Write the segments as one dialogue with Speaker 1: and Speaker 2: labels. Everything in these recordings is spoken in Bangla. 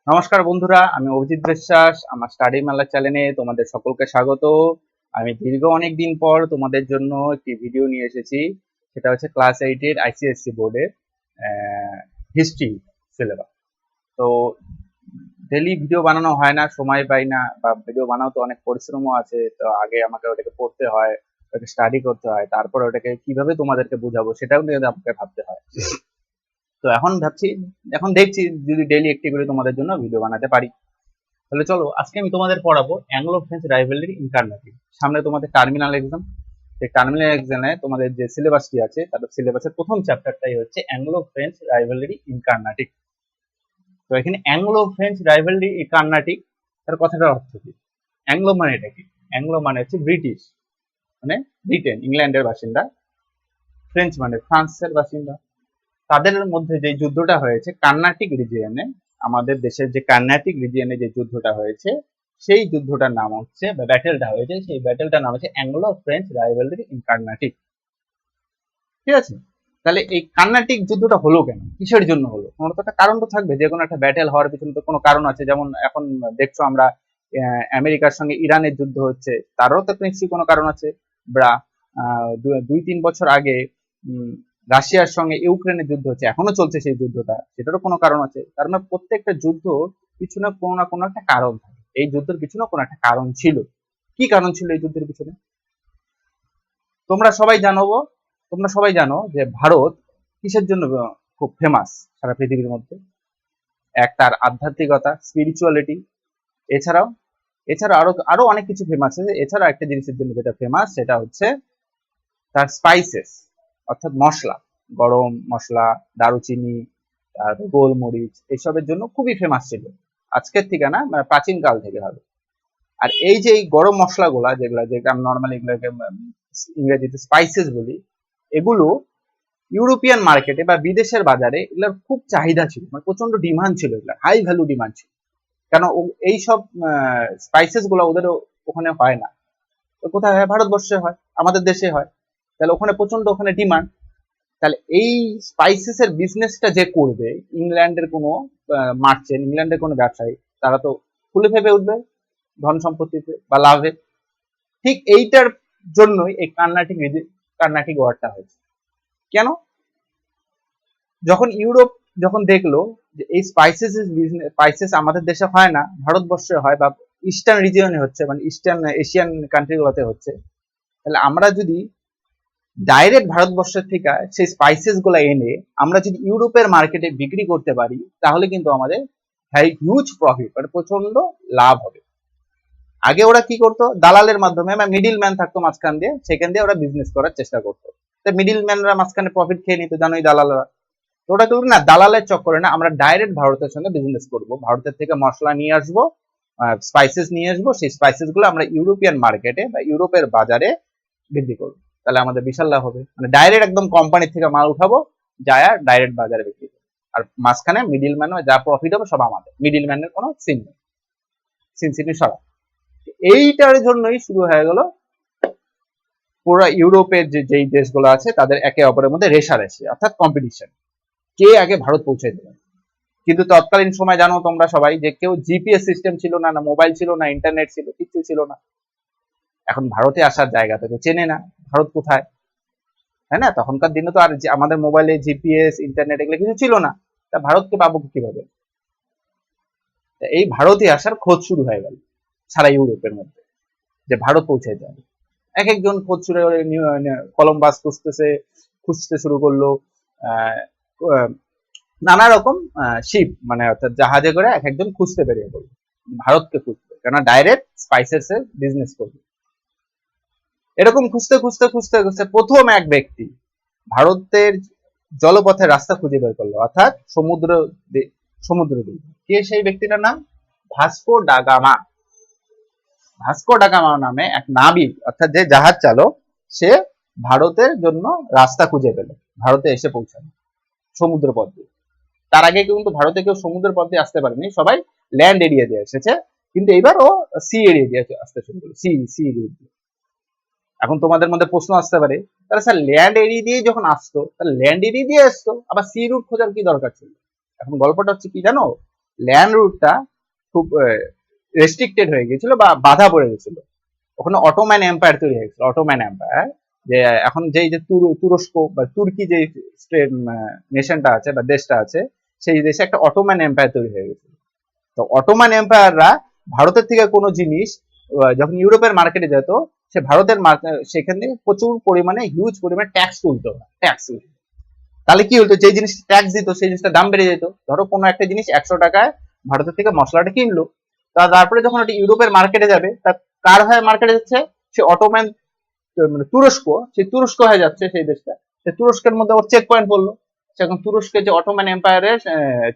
Speaker 1: নমস্কার বন্ধুরা, আমি অভিজিৎ বিশ্বাস। আমার স্টাডি মেলা চ্যানেলে তোমাদের সকলকে স্বাগত। আমি দীর্ঘ অনেক দিন পর তোমাদের জন্য একটি ভিডিও নিয়ে এসেছি। সেটা হচ্ছে ক্লাস 8 এর আইসিএসসি বোর্ডের হিস্ট্রি সিলেবাস। তো ডেলি ভিডিও বানানো হয় না, সময় পাই না, বা ভিডিও বানাতে অনেক পরিশ্রমও আছে। তো আগে আমাকে ওটাকে পড়তে হয়, ওটাকে স্টাডি করতে হয়, তারপর ওটাকে কিভাবে তোমাদেরকে বোঝাবো সেটাও নিয়ে আমাকে ভাবতে হয়। তো এখন দেখছি যদি ডেইলি একটি করে তোমাদের জন্য ভিডিও বানাতে পারি। তাহলে চলো, আজকে আমি তোমাদের পড়াবো Anglo French rivalry in Carnatic. সামনে তোমাদের টার্মিনাল এক্সাম। সেই টার্মিনাল এক্সামে তোমাদের যে সিলেবাসটি আছে, তাদের সিলেবাসের প্রথম চ্যাপ্টারটাই হচ্ছে Anglo French rivalry in Carnatic. তো এখানে Anglo French rivalry in Carnatic, তার কথাটার অর্থ কি? অ্যাংলো মানে এটা কি? অ্যাংলো মানে হচ্ছে ব্রিটিশ, মানে ব্রিটেন, ইংল্যান্ডের বাসিন্দা। ফ্রেঞ্চ মানে ফ্রান্সের বাসিন্দা। তাদের মধ্যে যে যুদ্ধটা হয়েছে কার্নাটিক রিজিয়নে, আমাদের দেশের যে কার্নাটিক রিজিয়নে যে যুদ্ধটা হয়েছে, সেই যুদ্ধটার নাম হচ্ছে, বা ব্যাটেলটা হয়েছে, সেই ব্যাটেলটার নাম হচ্ছে Anglo French rivalry in Carnatic. ঠিক আছে? তাহলে এই কার্নাটিক যুদ্ধটা হলো কেন, কিসের জন্য হলো? তোমার তো একটা কারণ তো থাকবে, যে কোনো একটা ব্যাটেল হওয়ার পিছনে তো কোনো কারণ আছে। যেমন এখন দেখছো আমরা আমেরিকার সঙ্গে ইরানের যুদ্ধ হচ্ছে, তারও তো নিশ্চয়ই কোনো কারণ আছে। বা 2-3 বছর আগে রাশিয়ার সঙ্গে ইউক্রেনের যুদ্ধ হচ্ছে, এখনো চলছে সেই যুদ্ধটা, সেটারও কোনো কারণ আছে। তার মানে প্রত্যেকটা যুদ্ধ পিছনে কোনো না কোনো একটা কারণ থাকে। এই যুদ্ধের পিছনে কোনো একটা কারণ ছিল। কি কারণ ছিল এই যুদ্ধের পিছনে? তোমরা সবাই জানো, তোমরা সবাই জানো যে ভারত কিসের জন্য খুব ফেমাস সারা পৃথিবীর মধ্যে? এক, তার আধ্যাত্মিকতা, স্পিরিচুয়ালিটি। এছাড়াও এছাড়াও আরো আরো অনেক কিছু ফেমাস আছে। এছাড়াও একটা জিনিসের জন্য যেটা ফেমাস, সেটা হচ্ছে তার স্পাইসেস, অর্থাৎ মশলা, গরম মশলা, দারুচিনি, তারপর গোলমরিচ, এসবের জন্য খুবই ফেমাস ছিল। আজকের থেকে না, মানে প্রাচীন কাল থেকে হবে। আর এই যে এই গরম মশলাগুলা, যেটা নর্মালি এগুলোকে ইংরেজিতে স্পাইসেস বলি, এগুলো ইউরোপিয়ান মার্কেটে বা বিদেশের বাজারে এগুলোর খুব চাহিদা ছিল, মানে প্রচন্ড ডিমান্ড ছিল, এগুলো হাই ভ্যালু ডিমান্ড ছিল। কেন এইসব স্পাইসেস গুলো ওদের ওখানে হয় না, তো কোথায় হয়? ভারতবর্ষে হয়, আমাদের দেশে হয়। তাহলে ওখানে প্রচন্ড ওখানে ডিমান্ড। তাহলে এই স্পাইসেস এর বিজনেসটা যে করবে, ইংল্যান্ডের কোনো মার্চেন্ট, ইংল্যান্ডের কোনো ব্যবসায়ী, তারা তো ফুলে ফেপে উঠবে ধন সম্পত্তিতে বা লাভে। ঠিক এইটার জন্যই এই কার্নাটিক ওয়ারটা হয়েছে। কেন? যখন ইউরোপ যখন দেখলো যে এই স্পাইসেস আমাদের দেশে হয় না, ভারতবর্ষে হয়, বা ইস্টার্ন রিজিয়নে হচ্ছে, মানে ইস্টার্ন এশিয়ান কান্ট্রি গুলোতে হচ্ছে, তাহলে আমরা যদি ডাইরেক্ট ভারতবর্ষের থেকে সেই স্পাইসেস গুলো এনে আমরা যদি ইউরোপের মার্কেটে বিক্রি করতে পারি, তাহলে কিন্তু আমাদের হিউজ প্রফিট, মানে প্রচন্ড লাভ হবে। আগে ওরা কি করতো? দালালের মাধ্যমে, মিডিল ম্যান থাকতো মাঝখান দিয়ে, সেখান দিয়ে ওরা বিজনেস করার চেষ্টা করতো। মিডিল ম্যানরা মাঝখানে প্রফিট খেয়ে নিত, জানোই দালালরা। তো ওটা করবো না, দালালের চক্করে না, আমরা ডাইরেক্ট ভারতের সঙ্গে বিজনেস করব, ভারতের থেকে মশলা নিয়ে আসবো, স্পাইসেস নিয়ে আসবো, সেই স্পাইসেস গুলো আমরা ইউরোপিয়ান মার্কেটে বা ইউরোপের বাজারে বিক্রি করবো। তাহলে আমাদের বিশাল লাভ হবে। মানে ডাইরেক্ট একদম কোম্পানি থেকে মাল উঠাবো, যায় ডাইরেক্ট বাজারে বিক্রি করবো। আর মাঝখানে মিডিল ম্যান যা প্রফিট হবে সব আমাদের, মিডিল ম্যানের কোনো সিন নেই, সিনসিনি সরা। এইটার জন্যই শুরু হয়ে গেল পুরো ইউরোপের যেই দেশগুলো আছে, তাদের একে অপরের মধ্যে রেষারেষি, অর্থাৎ কম্পিটিশন, কে আগে ভারত পৌঁছে দেবে। কিন্তু তৎকালীন সময় জানো তোমরা সবাই যে কেউ জিপিএস সিস্টেম ছিল না, না মোবাইল ছিল না, ইন্টারনেট ছিল, কিছু ছিল না। এখন ভারতে আসার জায়গা থেকে চেনে না ভারত কোথায়, তাই না? তখনকার দিনে তো আর আমাদের মোবাইলে জিপিএস, ইন্টারনেট এগুলো কিছু ছিল না। তা ভারতকে পাবো কিভাবে? এই ভারতে আসার খোঁজ শুরু হয়ে গেল সারা ইউরোপের মধ্যে, যে ভারত পৌঁছে যাবে। এক একজন খোঁজ শুরু করে, কলম্বাস খুঁজতে শুরু করলো। নানা রকম শিপ, মানে অর্থাৎ জাহাজে করে এক একজন খুঁজতে বেরিয়ে পড়লো ভারতকে খুঁজতে, কেন ডাইরেক্ট স্পাইসেস এর বিজনেস করবে। এরকম খুঁজতে খুঁজতে খুঁজতে খুঁজতে প্রথম এক ব্যক্তি ভারতের জলপথের রাস্তা খুঁজে বের করলো, অর্থাৎ সমুদ্র দিয়ে। কে সেই ব্যক্তিটার নাম? Vasco da Gama. Vasco da Gama নামে এক নাবিক, অর্থাৎ যে জাহাজ চালক, সে ভারতের জন্য রাস্তা খুঁজে পেল, ভারতে এসে পৌঁছালো সমুদ্র পথ দিয়ে। তার আগে কিন্তু ভারতে কেউ সমুদ্রের পথ দিয়ে আসতে পারেনি, সবাই ল্যান্ড এরিয়া দিয়ে এসেছে। কিন্তু এবার ও সি এরিয়া দিয়ে আসতে শুরু করলো, সি এরিয়া দিয়ে। এখন তোমাদের মধ্যে প্রশ্ন আসতে পারে, তাহলে স্যার ল্যান্ড এরিয়া দিয়ে যখন আসতো, তাহলে ল্যান্ড এরিয়া দিয়ে আসতো, আবার সি রুট খোঁজার কি দরকার ছিল? এখন গল্পটা হচ্ছে কি জানো, ল্যান্ড রুটটা খুব রেস্ট্রিক্টেড হয়ে গেছিল বা বাধা পড়ে গেছিল। ওখানে অটোম্যান এম্পায়ার তৈরি হয়েছিল, অটোম্যান এম্পায়ার। যে এখন যেই যে তুরস্ক বা তুর্কি যে নেশনটা আছে বা দেশটা আছে, সেই দেশে একটা অটোম্যান এম্পায়ার তৈরি হয়ে গেছিল। তো অটোম্যান এম্পায়াররা ভারতের থেকে কোনো জিনিস যখন ইউরোপের মার্কেটে যেত, সে ভারতের সেখান থেকে প্রচুর পরিমাণে হিউজ পরিমাণে ট্যাক্স তুলতো, ট্যাক্স। তাহলে কি হতো, যে জিনিস ট্যাক্স দিত সেই জিনিসটা দাম বেড়ে যেত। ধরো কোনো একটা জিনিস 100 টাকায় ভারতের থেকে মশলাটা কিনলো, তারপরে যখন ওটা ইউরোপের মার্কেটে যাবে, তা কার হয়ে মার্কেটে যাচ্ছে? সে অটোম্যান, মানে তুরস্ক, সেই তুরস্ক হয়ে যাচ্ছে সেই দেশটা। সেই তুরস্কের মধ্যে ওর চেক পয়েন্ট পড়লো, সেখন তুরস্কের যে অটোম্যান এম্পায়ারের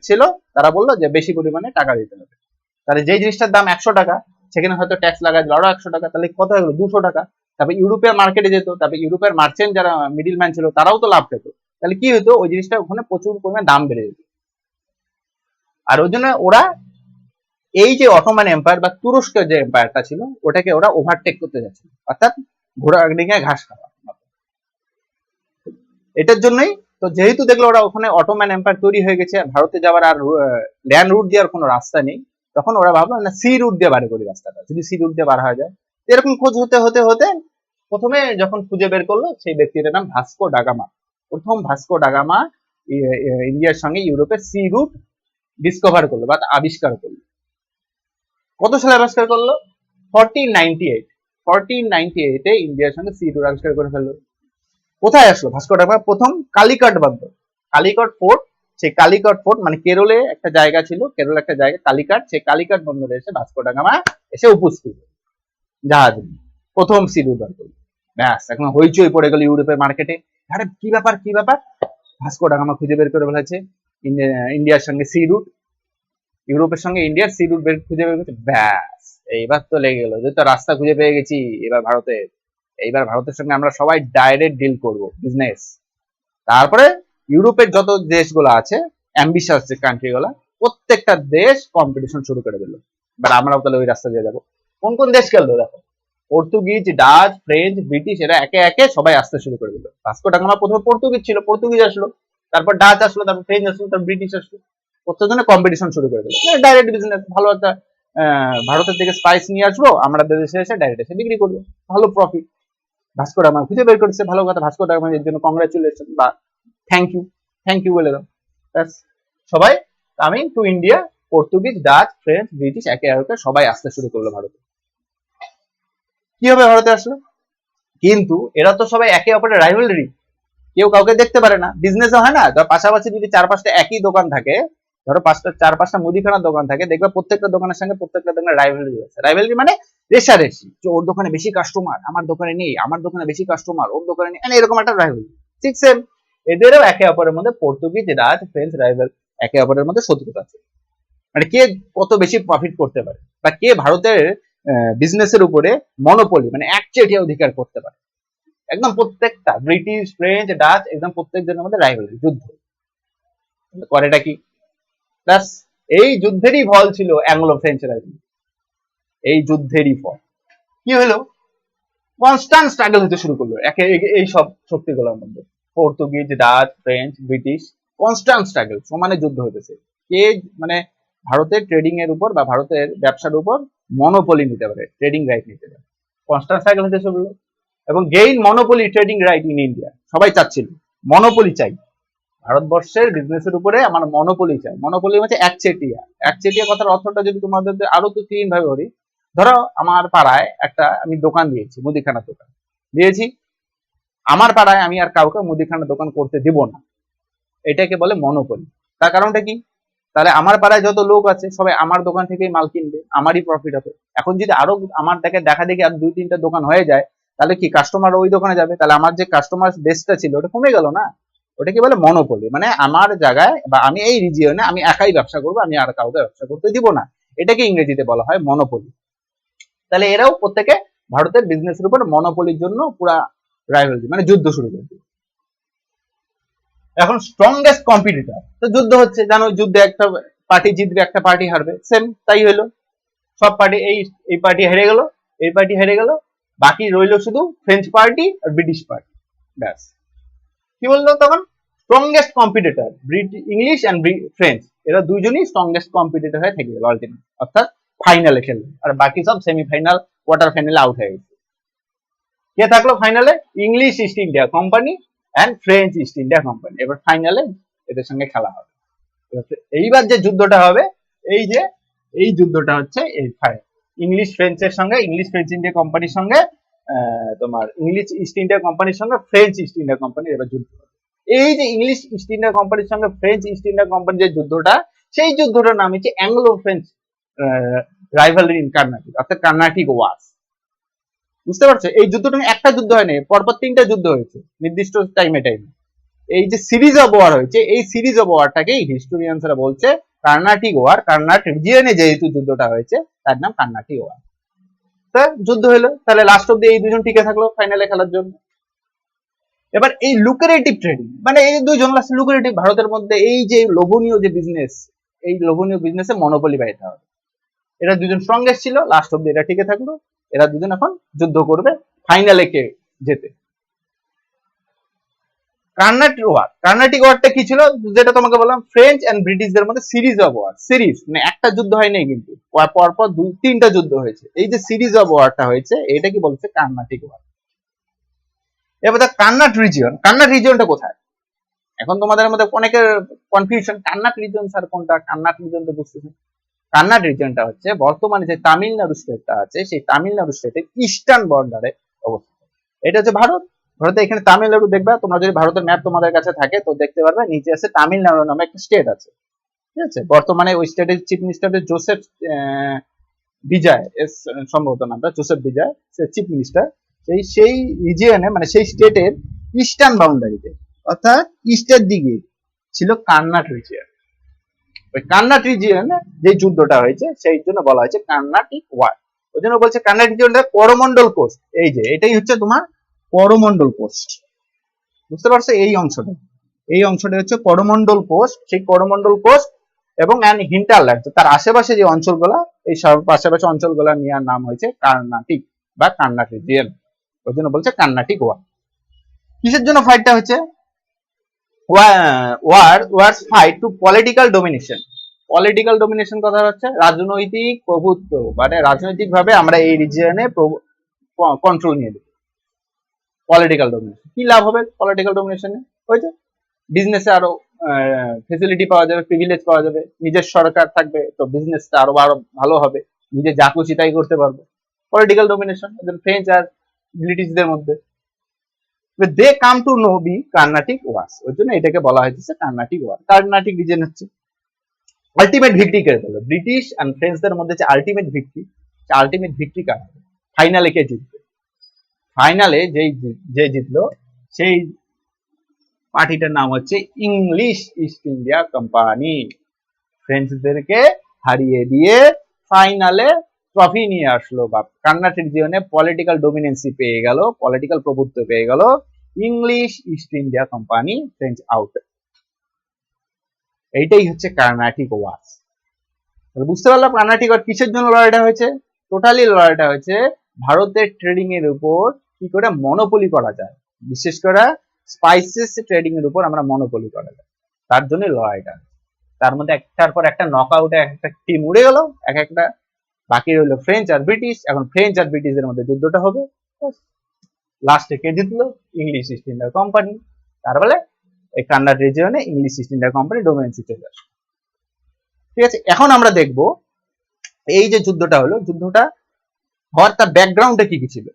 Speaker 1: ছিল, তারা বললো যে বেশি পরিমাণে টাকা দিতে হবে। তাহলে যেই জিনিসটার দাম 100 টাকা, সেখানে হয়তো ট্যাক্স লাগায় দিল আরো 100 টাকা, তাহলে কত হয়ে গেলো? 200 টাকা। তারপরে ইউরোপের মার্কেটে যেত, তারপরে ইউরোপের মার্চেন্ট যারা মিডিল ম্যান ছিল, তারাও তো লাভ পেত। তাহলে কি হতো, ওই জিনিসটা ওখানে প্রচুর পরিমাণে দাম বেড়ে যেত। আর ওই জন্য ওরা এই যে অটোম্যান এম্পায়ার বা তুরস্কের যে এম্পায়ারটা ছিল, ওটাকে ওরা ওভারটেক করতে যাচ্ছিল, অর্থাৎ ঘোড়া ডিঙে ঘাস খাওয়া। এটার জন্যই তো, যেহেতু দেখলো ওরা ওখানে অটোম্যান এম্পায়ার তৈরি হয়ে গেছে, ভারতে যাওয়ার আর ল্যান্ড রুট দেওয়ার কোনো রাস্তা নেই, তখন ওরা ভাবলো না সি রুট দিয়ে বার করি রাস্তাটা, যদি সি রুট দিয়ে বার হয়ে যায়। এরকম খোঁজ হতে হতে হতে প্রথমে যখন খুঁজে বের করলো, সেই ব্যক্তিটার নাম ভাস্কো ডাগামা। প্রথম ভাস্কো ডাগামা ইন্ডিয়ার সঙ্গে ইউরোপের সি রুট ডিসকভার করলো বা আবিষ্কার করলো। কত সালে আবিষ্কার করলো? 1498। 1498-এ ইন্ডিয়ার সঙ্গে সি রুট আবিষ্কার করে ফেললো। কোথায় আসলো ভাস্কো ডাগামা? প্রথম কালিকট বন্দর, কালিকট ফোর্ট। সেই কালিকট ফোর্ট মানে কেরলে একটা জায়গা ছিল, কেরলে একটা জায়গা কালিকট, সেই কালিকট বন্দরে এসে ভাস্কো ডাগামা এসে উপস্থিত জাহাজ, প্রথম সি রুট বার করলো। ব্যাস, এখন হইচই পড়ে গেল ইউরোপের মার্কেটে। আরে কি ব্যাপার, কি ব্যাপার, ভাস্কো ডাগামা খুঁজে বের করে ফেলেছে ইন্ডিয়ার সঙ্গে সি রুট, ইউরোপের সঙ্গে ইন্ডিয়ার সি রুট খুঁজে বের করছে। ব্যাস, এইবার তো লেগে গেল, যে তো রাস্তা খুঁজে পেয়ে গেছি এবার ভারতের। এইবার ভারতের সঙ্গে আমরা সবাই ডাইরেক্ট ডিল করব, বিজনেস। তারপরে ইউরোপের যত দেশগুলো আছে, অ্যাম্বিশাস যে কান্ট্রিগুলো, প্রত্যেকটা দেশ কম্পিটিশন শুরু করে দিল। এবার আমরাও তাহলে ওই রাস্তা দিয়ে যাবো। কোন কোন দেশ গেল দেখো, পর্তুগিজ, ডাচ, ফ্রেঞ্চ, ব্রিটিশ, এরা একে একে সবাই আসতে শুরু করে দিল। ভাস্কো ডাগামা প্রথমে পর্তুগিজ ছিল, পর্তুগিজ আসলো, তারপর ডাচ আসলো, তারপর ফ্রেঞ্চ আসলো, তারপর ব্রিটিশ আসলো। প্রত্যেকজনে কম্পিটিশন শুরু করে দিল, ডাইরেক্ট বিজনেস। ভালো একটা ভারতের থেকে স্পাইস নিয়ে আসবো, আমরা দেশে এসে ডাইরেক্ট এসে বিক্রি করবো, ভালো প্রফিট। ভাস্কো ডাগামা খুঁজে বের করেছে, ভালো কথা। ভাস্কো ডাগামা এর জন্য কংগ্রাচুলেশন বা থ্যাংক ইউ, থ্যাংক ইউ বলে দাও। সবাই coming to India, Portuguese, Dutch, French, British একে একে সবাই আসতে শুরু করলো ভারতে। কিভাবে ভারতে আসলো? কিন্তু এরা তো সবাই একে অপরের রাইভালরি, কেউ কাউকে দেখতে পারে না, বিজনেসও হয় না। ধর পাশাপাশি যদি 4-5টা একই দোকান থাকে, ধরো 4-5টা মুদিখানার দোকান থাকে, দেখবে প্রত্যেকটা দোকানের সঙ্গে প্রত্যেকটা দোকানের রাইভালরি আছে। রাইভালরি মানে রেষারেষি, যে ওর দোকানে বেশি কাস্টমার, আমার দোকানে নেই, আমার দোকানে বেশি কাস্টমার, ওর দোকানে নেই, এরকম একটা রাইভালরি। ঠিক সেম এদেরও একে অপরের মধ্যে পর্তুগিজ, ডাচ, ফ্রেঞ্চ রাইভাল একে অপরের মধ্যে শত্রুতা আছে। মানে কে কত বেশি প্রফিট করতে পারে, বা কে ভারতের বিজনেসের উপরে মনোপলি মানে একচেটিয়া অধিকার করতে পারে। একদম প্রত্যেকটা ব্রিটিশ, ফ্রেঞ্চ, ডাচ, একদম প্রত্যেকজনের মধ্যে রাইভালরি, যুদ্ধ করেটা কি। প্লাস এই যুদ্ধেরই ফল ছিল অ্যাংলো ফ্রেঞ্চ রাইভালরি। এই যুদ্ধেরই ফল কি হলো, কনস্ট্যান্ট স্ট্রাগল হতে শুরু করলো একে এই সব শক্তিগুলোর মধ্যে। Portuguese, Dutch, French, British constant struggle, সমানে যুদ্ধ হতেছে। কে মানে ভারতের ট্রেডিং এর উপর বা ভারতের ব্যবসার উপর মনোপলি নিতে পারে, ট্রেডিং রাইট নিতে পারে। কনস্ট্যান্ট স্ট্রাগল হতে শুরু হলো এবং gain monopoly trading right in India. সবাই চাচ্ছিল মনোপলি চাই, ভারতবর্ষের বিজনেসের উপরে আমার মনোপলি চাই। মনোপলি মানে একচেটিয়া। একচেটিয়া কথার অর্থটা যদি তোমাদের আরো তো ক্লিন ভাবে বলি, ধরো আমার পাড়ায় একটা আমি দোকান দিয়েছি, মুদিখানার দোকান দিয়েছি, আমার পাড়ায় আমি আর কাউকে মুদিখানার দোকান করতে দিব না, এটাকে বলে মনোপলি। তার কারণটা কি, তাহলে আমার পাড়ায় যত লোক আছে সবাই আমার দোকান থেকেই মাল কিনবে, আমারই প্রফিট হবে। এখন যদি আরো আমার দেখা দেখি আর 2-3টা দোকান হয়ে যায়, তাহলে কি কাস্টমার ওই দোকানে যাবে, তাহলে আমার যে কাস্টমার বেসটা ছিল ওটা কমে গেল না। ওটা কি বলে মনোপলি, মানে আমার জায়গায় বা আমি এই রিজিয়নে আমি একাই ব্যবসা করবো, আমি আর কাউকে ব্যবসা করতে দিব না, এটাকে ইংরেজিতে বলা হয় মনোপলি। তাহলে এরাও প্রত্যেকে ভারতের বিজনেসের উপর মনোপলির জন্য পুরা রাইভালরি মানে যুদ্ধ শুরু করবে। এখন স্ট্রংগেস্ট কম্পিটিটর, তো যুদ্ধ হচ্ছে, জানো যুদ্ধে একটা পার্টি জিতবে, একটা পার্টি হারবে, সেম তাই হলো। সব পার্টি এই পার্টি হেরে গেল, এই পার্টি হেরে গেল, বাকি রইল শুধু ফ্রেঞ্চ পার্টি আর ব্রিটিশ পার্টি। ব্যাস, কি বললো তখন, strongest competitor English and French, এরা দুইজনই স্ট্রংগেস্ট কম্পিটিটর হয়ে থেকে গেল আলটিমেট, অর্থাৎ ফাইনালে খেলবে, আর বাকি সব সেমিফাইনাল কোয়ার্টার ফাইনালে আউট হয়ে গেছে। কে থাকলো ফাইনালে? English east India company and French East India company. এবার ফাইনালে এদের সঙ্গে খেলা হবে। এইবার যে যুদ্ধটা হবে, এই যুদ্ধটা হচ্ছে এই ইংলিশ ফ্রেঞ্চের সঙ্গে, ইংলিশ ফ্রেঞ্চ ইন্ডিয়া কোম্পানির সঙ্গে তোমার ইংলিশ ইস্ট ইন্ডিয়া কোম্পানির সঙ্গে ফ্রেঞ্চ ইস্ট ইন্ডিয়া কোম্পানির এবার যুদ্ধ হবে। এই যে ইংলিশ ইস্ট ইন্ডিয়া কোম্পানির সঙ্গে ফ্রেঞ্চ ইস্ট ইন্ডিয়া কোম্পানির যে যুদ্ধটা, সেই যুদ্ধটার নাম হচ্ছে Anglo French rivalry in Carnatic, অর্থাৎ কার্নাটিক ওয়ার্স। বুঝতে পারছো? এই যুদ্ধটা একটা যুদ্ধ হয়নি, পরপর 3টা যুদ্ধ হয়েছে নির্দিষ্ট টাইমে। এই যে সিরিজ অফ ওয়ার হয়েছে, এই সিরিজ অফ ওয়ারটাকেই হিস্টোরিয়ানসরা বলছে কার্নাটিক ওয়ার। কার্নাট রিজিয়নে যেহেতু যুদ্ধটা হয়েছে, তার নাম কার্নাটিক ওয়ার। তা যুদ্ধ হলো, তাহলে লাস্ট অব্দি এই দুজন টিকে থাকলো ফাইনালে খেলার জন্য। এবার এই লুক্রেটিভ ট্রেডিং, মানে এই দুইজন লাস্ট লুক্রেটিভ, ভারতের মধ্যে এই যে লোভনীয় যে বিজনেস, এই লোভনীয় বিজনেসে মনোপলি পাইতে হবে। এরা দুজন স্ট্রংগেস্ট ছিল, লাস্ট অব্দি এরা টিকে থাকলো। এরা দুজন এখন যুদ্ধ করবে ফাইনালে কে যেতে। কার্নাটিক ওয়ারটা কি ছিল, যেটা তোমাকে বললাম, ফ্রেঞ্চ এন্ড ব্রিটিশদের মধ্যে সিরিজ অফ ওয়ার। সিরিজ মানে একটা যুদ্ধ হয়নি কিন্তু, পরপর 2-3টা যুদ্ধ হয়েছে। এই যে সিরিজ অফ ওয়ারটা হয়েছে, এটা কি বলছে? কার্নাটিক ওয়ার। এবার কার্নাট রিজিয়নটা কোথায়? এখন তোমাদের মধ্যে অনেকের কনফিউশন, কার্নাট রিজিয়ন স্যার কোনটা? কার্নাট রিজিয়ন তো বুঝতেছেন। কার্নাট রিজিয়নটা হচ্ছে বর্তমানে যে তামিলনাড়ু স্টেটটা আছে, সেই তামিলনাড়ু স্টেটের ইস্টার্ন বর্ডারে অবস্থিত। এটা হচ্ছে ভারত। ভারতে এখানে তামিলনাড়ু দেখবা, তোমরা যদি ভারতের ম্যাপ তোমাদের কাছে থাকে তো দেখতে পারবে, নিচে আছে তামিলনাড়ু নামে একটা স্টেট আছে, ঠিক আছে? বর্তমানে ওই স্টেটের চিফ মিনিস্টার জোসেফ বিজয়, সম্ভবত নামটা জোসেফ বিজয়, চিফ মিনিস্টার। সেই রিজিয়নে, মানে সেই স্টেটের ইস্টার্ন বাউন্ডারিতে, অর্থাৎ ইস্টের দিকে ছিল কার্নাট রিজিয়ন। ওই কার্নাট রিজিয়নে যে যুদ্ধটা হয়েছে, সেই জন্য বলা হয়েছে কার্নাটিক ওয়ার। ওই জন্য বলছে কার্নাট রিজিয়নটা করমন্ডল কোস্ট। এই যে এটাই হচ্ছে তোমার করমন্ডল কোস্ট। বুঝতে পারছো? এই অংশটা হচ্ছে করমন্ডল কোস্ট। সেই করমন্ডল কোস্ট এবং হিন্টারল্যান্ড, তার আশেপাশে যে অঞ্চলগুলা, এই সব আশেপাশে অঞ্চলগুলা নেওয়ার নাম হয়েছে কার্নাটিক বা কার্নাট রিজিয়ন। ওই জন্য বলছে কার্নাটিক ওয়ার। কিসের জন্য ফাইটটা হচ্ছে? Wars fight to political domination. Political domination কথা হচ্ছে রাজনৈতিক প্রভুত্ব, মানে রাজনৈতিক ভাবে আমরা এই রিজিয়নে কন্ট্রোল নিয়ে দেব। পলিটিক্যাল ডোমিনেশন কি লাভ হবে পলিটিক্যাল ডোমিনেশনে? ওই যে বিজনেসে আরো ফেসিলিটি পাওয়া যাবে, প্রিভিলেজ পাওয়া যাবে, নিজের সরকার থাকবে তো বিজনেসটা আরো ভালো হবে, নিজে যা খুশি তাই করতে পারবো। পলিটিক্যাল ডোমিনেশন ফ্রেঞ্চ আর ব্রিটিশদের মধ্যে। They came to know be Carnatic wars, ওই জন্য এটাকে বলা হয়েছে কার্নাটিক ওয়ার। কার্নাটিক রিজন হচ্ছে আলটিমেট ভিক্টরি কে বলে, ব্রিটিশ এন্ড ফ্রেঞ্চদের মধ্যে যে আলটিমেট ভিক্টরি কার হবে? ফাইনালে কে জিতবে? ফাইনালে যে জিতলো, সেই পার্টিটার নাম হচ্ছে ইংলিশ ইস্ট ইন্ডিয়া কোম্পানি। ফ্রেঞ্চদেরকে হারিয়ে দিয়ে ফাইনালে ট্রফি নিয়ে আসলো, বা কার্নাটিক রিজিয়নে পলিটিক্যাল ডোমিনেন্সি পেয়ে গেল, পলিটিক্যাল প্রভুত্ব পেয়ে গেল English east India company, French out. এইটাই হচ্ছে কার্নাটিক ওয়ার। বুঝতে পারলাম কার্নাটিক ওয়ার কিসের জন্য লড়াইটা হয়েছে? টোটালি লড়াইটা হয়েছে ভারতের ট্রেডিং এর উপর কি করে মনোপলি করা যায়, বিশেষ করে স্পাইসেস ট্রেডিং এর উপর আমরা মনোপলি করা যায়, তার জন্য লড়াইটা। তার মধ্যে একটার পর একটা নকআউটে একটা টিম উড়ে গেল, এক একটা। বাকি রইল ফ্রেঞ্চ আর ব্রিটিশ। এখন ফ্রেঞ্চ আর ব্রিটিশের মধ্যে যুদ্ধটা হবে, লাস্টে কে জিতলো? English east India company. তার বলে এই কান্নাড রিজিয়নে ইংলিশ ইস্ট ইন্ডিয়া কোম্পানি ডোমিনেন্সি চলে আসে। ঠিক আছে, এখন আমরা দেখব এই যে যুদ্ধটা হলো, যুদ্ধটা হওয়ার তার ব্যাকগ্রাউন্ডে কি কি ছিল,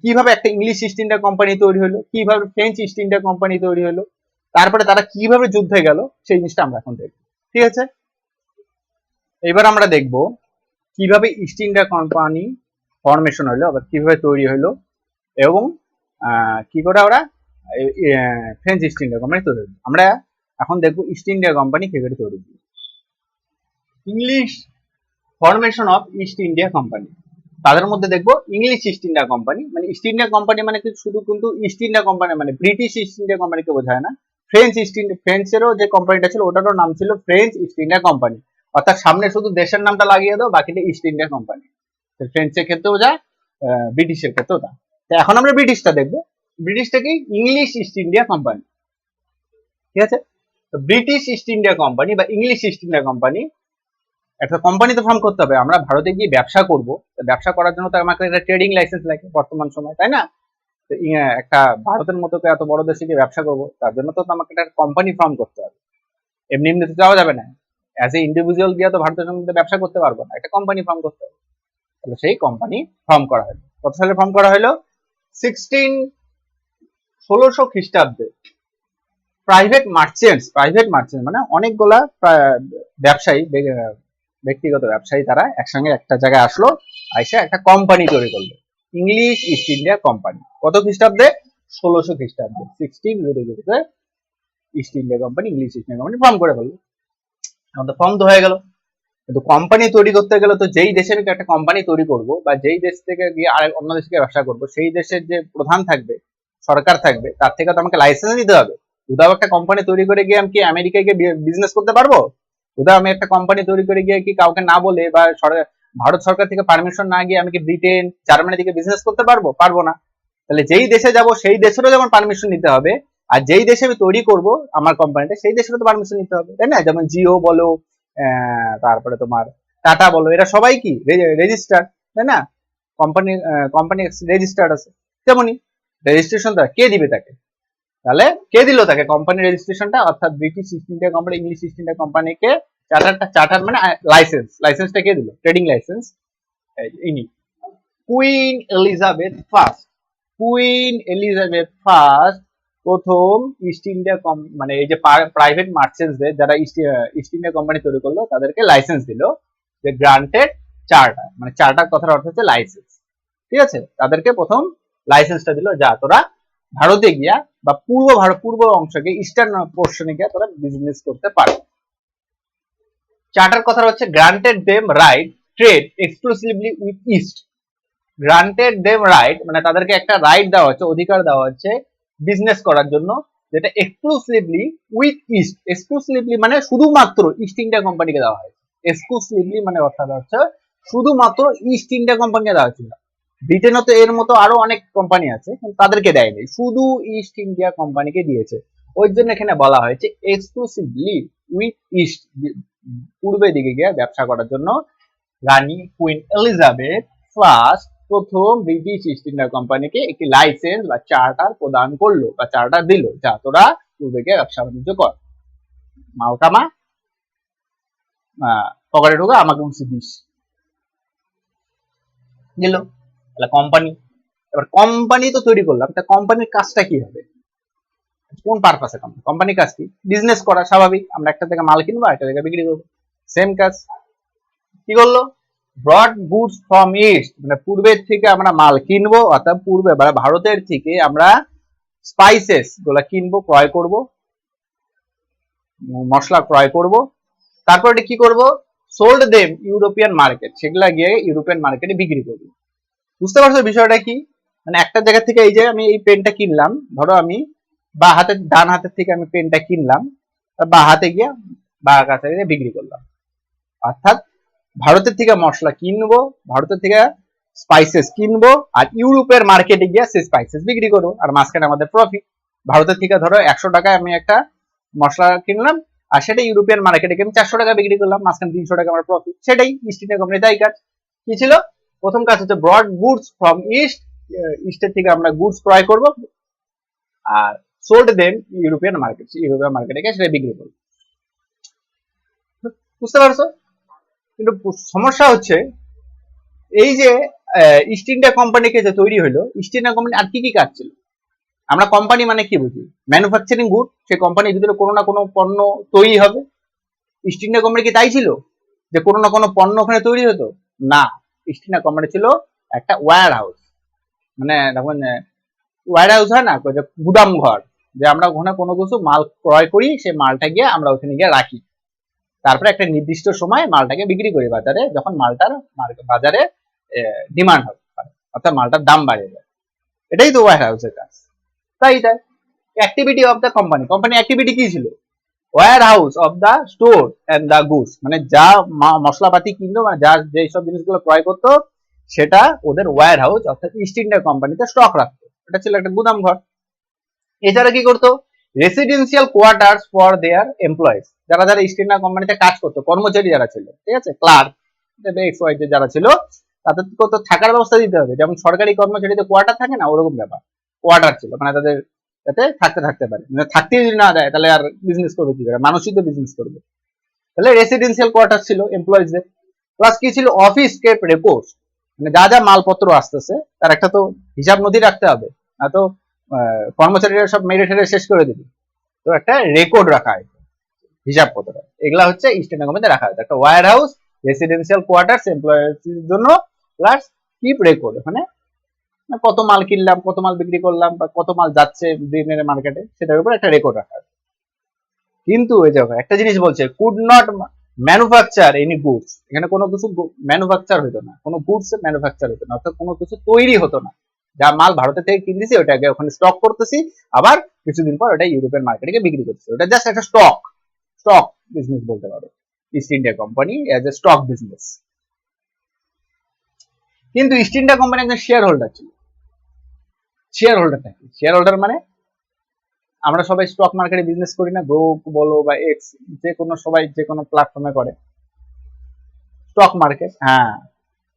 Speaker 1: কিভাবে একটা ইংলিশ ইস্ট ইন্ডিয়া কোম্পানি তৈরি হলো, কিভাবে ফ্রেঞ্চ ইস্ট ইন্ডিয়া কোম্পানি তৈরি হলো, তারপরে তারা কিভাবে যুদ্ধে গেল, সেই জিনিসটা আমরা এখন দেখব। ঠিক আছে, এবার আমরা দেখব কিভাবে ইস্ট ইন্ডিয়া কোম্পানি ফরমেশন হলো, আবার কিভাবে তৈরি হলো, এবং কি করে ওরা ফ্রেঞ্চ ইস্ট ইন্ডিয়া কোম্পানি তৈরি হলো। আমরা এখন দেখব ইস্ট ইন্ডিয়া কোম্পানি কি করে তৈরি হলো। English formation of east India company, তাদের মধ্যে দেখবো ইংলিশ ইস্ট ইন্ডিয়া কোম্পানি। মানে ইস্ট ইন্ডিয়া কোম্পানি মানে শুধু কিন্তু ইস্ট ইন্ডিয়া কোম্পানি মানে ব্রিটিশ ইস্ট ইন্ডিয়া কোম্পানিকে বোঝায় না। ফ্রেঞ্চ ইস্ট ইন্ডিয়া, ফ্রেঞ্চেরও যে কোম্পানিটা ছিল ওটারও নাম ছিল ফ্রেঞ্চ ইস্ট ইন্ডিয়া কোম্পানি। অর্থাৎ সামনে শুধু দেশের নামটা লাগিয়ে দাও, বাকিটা ইস্ট ইন্ডিয়া কোম্পানি। ফ্রেঞ্চের ক্ষেত্রেও যা, ব্রিটিশের ক্ষেত্রেও তা। এখন আমরা ব্রিটিশটা দেখবো। ব্রিটিশটা কি? English east India company. ঠিক আছে। তো ব্রিটিশ ইস্ট ইন্ডিয়া কোম্পানি বা ইংলিশ ইস্ট ইন্ডিয়া কোম্পানি, একটা কোম্পানি তো ফর্ম করতে হবে। আমরা ভারতে গিয়ে ব্যবসা করব, ব্যবসা করার জন্য তো আমাকে একটা ট্রেডিং লাইসেন্স লাগে বর্তমান সময়, তাই না? তো একটা ভারতের মতো এত বড় দেশে গিয়ে ব্যবসা করবো, তার জন্য তো আমাকে একটা কোম্পানি ফর্ম করতে হবে। এমনি এমনি তো যাওয়া যাবে না, অ্যাজ এ ইন্ডিভিজুয়াল গিয়ে তো ভারতের মধ্যে ব্যবসা করতে পারবো না, একটা কোম্পানি ফর্ম করতে হবে। তাহলে সেই কোম্পানি ফর্ম করা হলো। কত সালে ফর্ম করা হলো? 1600 খ্রিস্টাব্দে। প্রাইভেট মার্চেন্টস মানে অনেকগুলা ব্যবসায়ী, ব্যক্তিগত ব্যবসায়ী, তারা একসঙ্গে একটা জায়গায় আসলো, আইসা একটা কোম্পানি তৈরি করলো, ইংলিশ ইস্ট ইন্ডিয়া কোম্পানি। কত খ্রিস্টাব্দে? 1600 খ্রিস্টাব্দে। 1600 east India company, English east India company form করে ফেললো। আমাদের ফর্ম তো হয়ে গেল, কিন্তু কোম্পানি তৈরি করতে গেলে তো যেই দেশে আমি একটা কোম্পানি তৈরি করব বা যেই দেশ থেকে গিয়ে আরেক অন্য দেশে ব্যবসা করব, সেই দেশের যে প্রধান থাকবে, সরকার থাকবে, তার থেকে তো আমাকে লাইসেন্স নিতে হবে। উদাও একটা কোম্পানি তৈরি করে গিয়ে আমি কি আমেরিকায় গিয়ে বিজনেস করতে পারবো? উদাও আমি একটা কোম্পানি তৈরি করে গিয়ে কি কাউকে না বলে বা ভারত সরকার থেকে পারমিশন না গিয়ে আমি কি ব্রিটেন, জার্মানি থেকে বিজনেস করতে পারবো? পারবো না। তাহলে যেই দেশে যাব সেই দেশেরও যেমন পারমিশন নিতে হবে, আর যেই দেশে আমি তৈরি করব আমার কোম্পানিটা, সেই দেশেরও তো পারমিশন নিতে হবে, তাই না? যেমন জিও বলো, তারপরে তোমার টাটা বলো, এরা সবাই কি রেজিস্টার্ড, তাই না? কোম্পানি রেজিস্টার্ড আছে। তেমনি রেজিস্ট্রেশনটা কে দিবে তাকে? তাহলে কে দিল তাকে কোম্পানি রেজিস্ট্রেশনটা? অর্থাৎ British east India company, English east India কোম্পানিকে চার্টার মানে লাইসেন্সটা কে দিল? ট্রেডিং লাইসেন্স ইনি queen Elizabeth first. Queen Elizabeth first প্রথম ইস্ট ইন্ডিয়া মানে এই যে প্রাইভেট মার্চেন্টসদের যারা ইস্ট ইন্ডিয়া কোম্পানি তৈরি করলো, তাদেরকে লাইসেন্স দিল, যে গ্রান্টেড চার্টার, মানে চার্টার কথার অর্থ হচ্ছে লাইসেন্স। ঠিক আছে, তাদেরকে প্রথম লাইসেন্সটা দিল, যা তোরা ভারতে গিয়া বা পূর্ব অংশকে, ইস্টার্ন পোর্শনে গিয়া তোরা বিজনেস করতে পারো। চার্টার কথার হচ্ছে granted them right trade exclusively with east. Granted them right মানে তাদেরকে একটা রাইট দেওয়া হচ্ছে, অধিকার দেওয়া হচ্ছে বিজনেস করার জন্য, যেটা এক্সক্লুসিভলি উইথ ইস্ট। এক্সক্লুসিভলি মানে শুধুমাত্র ইস্ট ইন্ডিয়া কোম্পানিকে দেওয়া হয়। এক্সক্লুসিভলি মানে অর্থাৎ হচ্ছে শুধুমাত্র ইস্ট ইন্ডিয়া কোম্পানিকে দেওয়া হয়েছিল। ব্রিটেনও তো এর মতো আরো অনেক কোম্পানি আছে, কিন্তু তাদেরকে দেয়নি, শুধু ইস্ট ইন্ডিয়া কোম্পানিকে দিয়েছে। ওই জন্য এখানে বলা হয়েছে এক্সক্লুসিভলি উইথ ইস্ট। পূর্বে দিকে গিয়ে ব্যবসা করার জন্য রানী কুইন এলিজাবেথ ফার্স্ট প্রথম ব্রিটিশ ইস্ট ইন্ডিয়া কোম্পানিকে একটি লাইসেন্স বা চার্টার প্রদান করলো বা চার্টার দিল, যা তোরা পূর্বে গিয়ে ব্যবসা বাণিজ্য কর। মাওটামা পকেটে ঢোকা, আমাকে উঠছে দিস দিল। তাহলে কোম্পানি, এবার কোম্পানি তো তৈরি করলাম, তা কোম্পানির কাজটা কি হবে? কোন পারপাসে কোম্পানির কাজ কি? বিজনেস করা, স্বাভাবিক। আমরা একটা থেকে মাল কিনবো, একটা থেকে বিক্রি করবো, সেম কাজ। কি করলো? ব্রড গুডস ফ্রম ইস্ট, মানে পূর্বের থেকে আমরা মাল কিনবো, অর্থাৎ পূর্বে মানে ভারতের থেকে আমরা স্পাইসেস গুলা কিনবো, ক্রয় করব, মশলা ক্রয় করব। তারপর এটা কি করব? সোল্ড দেম ইউরোপিয়ান মার্কেট, সেগুলা গিয়ে ইউরোপিয়ান মার্কেটে বিক্রি করব। বুঝতে পারছো বিষয়টা কি? মানে একটা জায়গা থেকে এই যে আমি এই পেনটা কিনলাম, ধরো আমি ডান হাতের থেকে আমি পেনটা কিনলাম, বা হাতে গিয়ে বা কাছে গিয়ে বিক্রি করলাম। অর্থাৎ ভারতের থেকে মশলা কিনবো, ভারতের থেকে স্পাইসেস কিনবো, আর ইউরোপের মার্কেটে গিয়ে সেই স্পাইসেস বিক্রি করবো, আর মাঝখানে আমাদের প্রফিট। ভারতের থেকে ধরো 100 টাকায় আমি একটা মশলা কিনলাম, আর সেটা ইউরোপিয়ান মার্কেটে গিয়ে আমি 400 টাকা বিক্রি করলাম, মাঝখানে 300 টাকা আমার প্রফিট। সেটাই ইস্ট ইন্ডিয়া কোম্পানি তাই কাজ। কি ছিল? প্রথম কাজ হচ্ছে ব্রড গুডস ফ্রম ইস্ট, ইস্টের থেকে আমরা গুডস ক্রয় করব, আর সোল্ড দেম ইউরোপিয়ান মার্কেটে গিয়ে সেটা বিক্রি করবো। বুঝতে পারছো? কিন্তু সমস্যা হচ্ছে এই যে ইস্ট ইন্ডিয়া কোম্পানিকে যে তৈরি হলো, ইস্ট ইন্ডিয়া কোম্পানি আর কি কি কাজ ছিল? আমরা কোম্পানি মানে কি বুঝি? ম্যানুফ্যাকচারিং গুড, সেই কোম্পানির ভিতরে কোনো না কোনো পণ্য তৈরি হবে। ইস্ট ইন্ডিয়া কোম্পানি কি তাই ছিল যে কোনো না কোনো পণ্য ওখানে তৈরি হতো? না, ইস্ট ইন্ডিয়া কোম্পানি ছিল একটা ওয়্যার হাউস, মানে তখন ওয়্যার হাউস হয় না, গুদাম ঘর, যে আমরা ওখানে কোনো কিছু মাল ক্রয় করি, সেই মালটা গিয়ে আমরা ওখানে গিয়ে রাখি, তারপরে একটা নির্দিষ্ট সময় মালটাকে বিক্রি করি বাজারে, যখন মালটার বাজারে ডিমান্ড হবে, অর্থাৎ মালটার দাম বাড়ে যায়। এটাই তো ওয়্যার হাউসের কাজ, তাই activity of the company. Company activity কি ছিল? Warehouse of the store and the goods, মানে যা মশলাপাতি কিনতো, মানে যা যেসব জিনিসগুলো ক্রয় করতো, সেটা ওদের ওয়্যার হাউস অর্থাৎ ইস্ট ইন্ডিয়া কোম্পানিতে স্টক রাখতো। এটা ছিল একটা গুদাম ঘর। এছাড়া কি করতো? Residential quarters for their employees, যারা যারা ইস্ট ইন্ডিয়া কোম্পানিতে কাজ করতো, কর্মচারী যারা ছিল, ঠিক আছে, ক্লার্ক এক্স ওয়াই যারা ছিল, তাদের তো থাকার ব্যবস্থা দিতে হবে। যেমন সরকারি কর্মচারীদের কোয়ার্টার থাকে না, ওরকম ব্যাপার, কোয়ার্টার ছিল, মানে তাদের যাতে থাকতে পারে, মানে থাকতে যদি না দেয় তাহলে আর বিজনেস করবে কি করে, মানুষই তো বিজনেস করবে। তাহলে রেসিডেন্সিয়াল কোয়ার্টার ছিল এমপ্লয়িজদের। প্লাস কি ছিল, অফিস কেপ রেকর্ড, মানে যা যা মালপত্র আসতেছে তার একটা তো হিসাব নথি রাখতে হবে, না তো কর্মচারীরা সব মেরে ঠেরে শেষ করে দিবে। তো একটা রেকর্ড রাখা হয়, হিসাবপত্র, এগুলা হচ্ছে ইস্ট ইন্ডিয়া কোম্পানিতে রাখা হয়। একটা ওয়্যার হাউস, রেসিডেন্সিয়াল কোয়ার্টার্স এমপ্লয়িজের জন্য, প্লাস কিপ রেকর্ড, ওখানে কত মাল কিনলাম, কত মাল বিক্রি করলাম, বা কত মাল যাচ্ছে বিভিন্ন মার্কেটে, সেটার উপর একটা রেকর্ড রাখা হয়। কিন্তু ওই দেখো একটা জিনিস বলছে, could not manufacture any goods, এখানে কোনো কিছু ম্যানুফ্যাকচার হতো না, কোনো গুডস ম্যানুফ্যাকচার হতো না, অর্থাৎ কোনো কিছু তৈরি হতো না। যা মাল ভারতের থেকে কিনতেছি ওটাকে ওখানে স্টক করতেছি, আবার কিছুদিন পর ওটা ইউরোপিয়ান মার্কেটে বিক্রি করতেছি, ওটা জাস্ট একটা স্টক বিজনেস বলতে পারো, east India company as a stock business. কিন্তু ইস্ট ইন্ডিয়া কোম্পানি একজন শেয়ার হোল্ডার ছিল। শেয়ার হোল্ডার থাকে, শেয়ার হোল্ডার মানে আমরা সবাই স্টক মার্কেটে বিজনেস করি না, গ্রোক বলো বা এক্স, যে কোনো সবাই যে কোনো প্ল্যাটফর্মে করে স্টক মার্কেট, হ্যাঁ,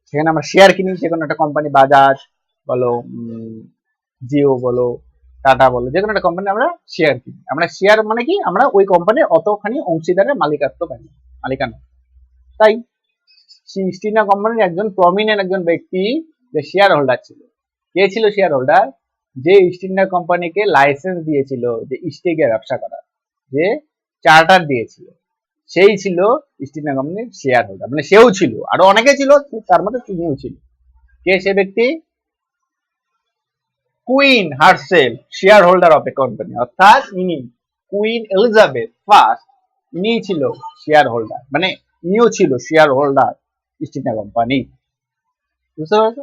Speaker 1: সেখানে আমরা শেয়ার কিনি, যে কোনো একটা কোম্পানি, বাজাজ বলো, জিও বলো, টাটা বলো, যে কোনো একটা কোম্পানি আমরা শেয়ার কিনি। আমরা শেয়ার মানে কি, আমরা ওই কোম্পানির অতখানি অংশীদারের মালিকাত্ব পাই, মালিকানা। তাই ইস্ট ইন্ডিয়া কোম্পানির একজন প্রমিনেন্ট একজন ব্যক্তি যে শেয়ার হোল্ডার ছিল। কে ছিল শেয়ার হোল্ডার? যে ইস্ট ইন্ডিয়া কোম্পানিকে লাইসেন্স দিয়েছিল যে ইস্টে গিয়ে ব্যবসা করার, যে চার্টার দিয়েছিল, সেই ছিল ইস্ট ইন্ডিয়া কোম্পানির শেয়ার হোল্ডার। মানে সেও ছিল, আরো অনেকে ছিল, তার মধ্যে তিনিও ছিল। কে সে ব্যক্তি? Queen herself, share holder of a company, অর্থাৎ ইনি কুইন এলিজাবেথ ফার্স্ট, ইনি ছিল শেয়ার হোল্ডার, মানে ইনিও ছিল share holder east India company. বুঝতে পারছো?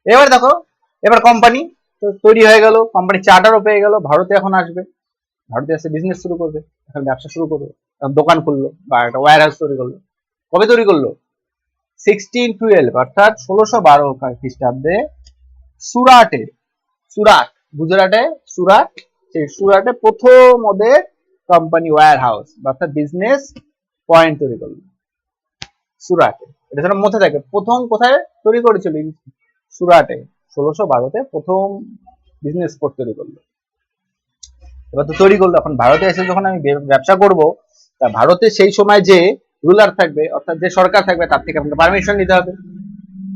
Speaker 1: এবার দেখো, এবার কোম্পানি তো তৈরি হয়ে গেল, কোম্পানি চার্টারও পেয়ে গেল, ভারতে এখন আসবে, ভারতে এসে বিজনেস শুরু করবে, এখন ব্যবসা শুরু করবে, দোকান খুললো বা একটা ওয়্যার হাউস তৈরি করলো। কবে তৈরি করলো? 1612, অর্থাৎ 1612 খ্রিস্টাব্দে সুরাটে, সুরাট গুজরাটে, সুরাট, সেই সুরাটে প্রথম ওদের কোম্পানি ওয়্যার হাউস অর্থাৎ বিজনেস পয়েন্ট তৈরি করলো সুরাটে। এটা যেন মধ্যে থাকে, প্রথম কোথায় তৈরি করেছিল? সুরাটে, 1612-তে প্রথম বিজনেস পোর্ট তৈরি করলো। এবার তো তৈরি করলো, এখন ভারতে এসে যখন আমি ব্যবসা করব, তা ভারতে সেই সময় যে রুলার থাকবে, অর্থাৎ যে সরকার থাকবে, তার থেকে আমাকে পারমিশন নিতে হবে।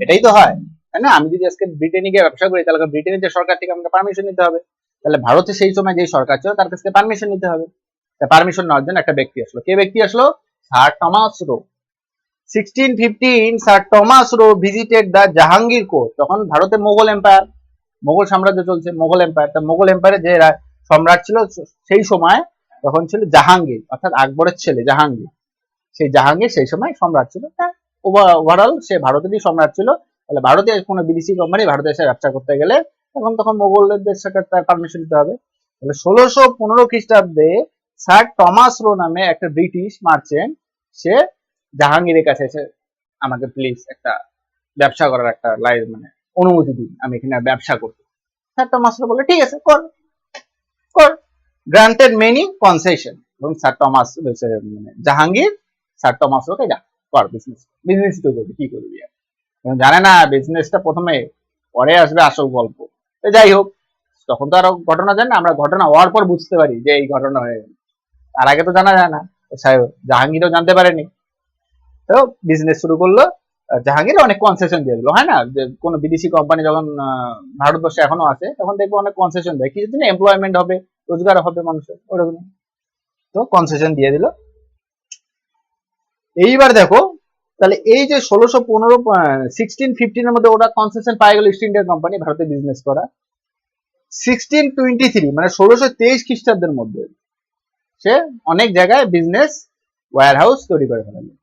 Speaker 1: এটাই তো হয়, তাই না? আমি যদি আজকে ব্রিটেনে গিয়ে ব্যবসা করি, তাহলে ব্রিটেনের যে সরকার থেকে আমাকে পারমিশন নিতে হবে। তাহলে ভারতে সেই সময় যে সরকার ছিল, তার কাছ থেকে পারমিশন নিতে হবে। পারমিশন নেওয়ার জন্য একটা ব্যক্তি আসলো। কে ব্যক্তি আসলো? Sir Thomas Roe. 1615 sir Thomas Roe visited the Jahangir court. তখন ভারতে মোগল এম্পায়ার, মোগল সাম্রাজ্য চলছে, মোগল এম্পায়ার। তা মোগল এম্পায়ারের যে সম্রাট ছিল সেই সময়, তখন ছিল জাহাঙ্গীর, অর্থাৎ আকবরের ছেলে জাহাঙ্গীর। সেই জাহাঙ্গীর সেই সময় সম্রাট ছিল, ওভারঅল সে ভারতেরই সম্রাট ছিল। তাহলে ভারতে কোনো বিদেশি কোম্পানি ভারতে এসে ব্যবসা করতে গেলে তখন মোগলদের সাথে তার পারমিশন নিতে হবে। তাহলে 1615 খ্রিস্টাব্দে স্যার টমাস রো নামে একটা ব্রিটিশ মার্চেন্ট, সে জাহাঙ্গীরের কাছে এসে, আমাকে প্লিজ একটা ব্যবসা করার একটা মানে অনুমতি দিন, আমি এখানে ব্যবসা করব। স্যার টমাস রো বলে, ঠিক আছে, কর কর। গ্রান্টেড মেনি কনসেশন, এবং স্যার টমাস মানে জাহাঙ্গীর স্যার টমাস রোকে যা কর, বিজনেস তো করবি, কি করবি আর, জানে না বিজনেসটা প্রথমে, পরে আসবে আসল গল্প। যাই হোক, তখন তো আরো ঘটনা জানে না, আমরা ঘটনা হওয়ার পর বুঝতে পারি যে এই ঘটনা হয়ে গেল, তার আগে তো জানা যায় না। জাহাঙ্গীরও জানতে পারেনি, তো বিজনেস শুরু করলো। জাহাঙ্গীর অনেক কনসেশন দিয়ে দিল, হয় না, যে কোনো বিদেশি কোম্পানি যখন ভারতবর্ষে এখনো আছে, তখন দেখবো অনেক কনসেশন দেয়, কিছুদিন এমপ্লয়মেন্ট হবে, রোজগার হবে মানুষের, ওরকম। তো কনসেশন দিয়ে দিল। এইবার দেখো, তাহলে এই যে 1615 মধ্যে ওরা কনসেশন পাই গেল, ইস্ট ইন্ডিয়া কোম্পানি ভারতে বিজনেস করা। 1623 মানে 1623 খ্রিস্টাব্দের মধ্যে সে অনেক জায়গায় বিজনেস ওয়্যার হাউস তৈরি করে ফেলালো।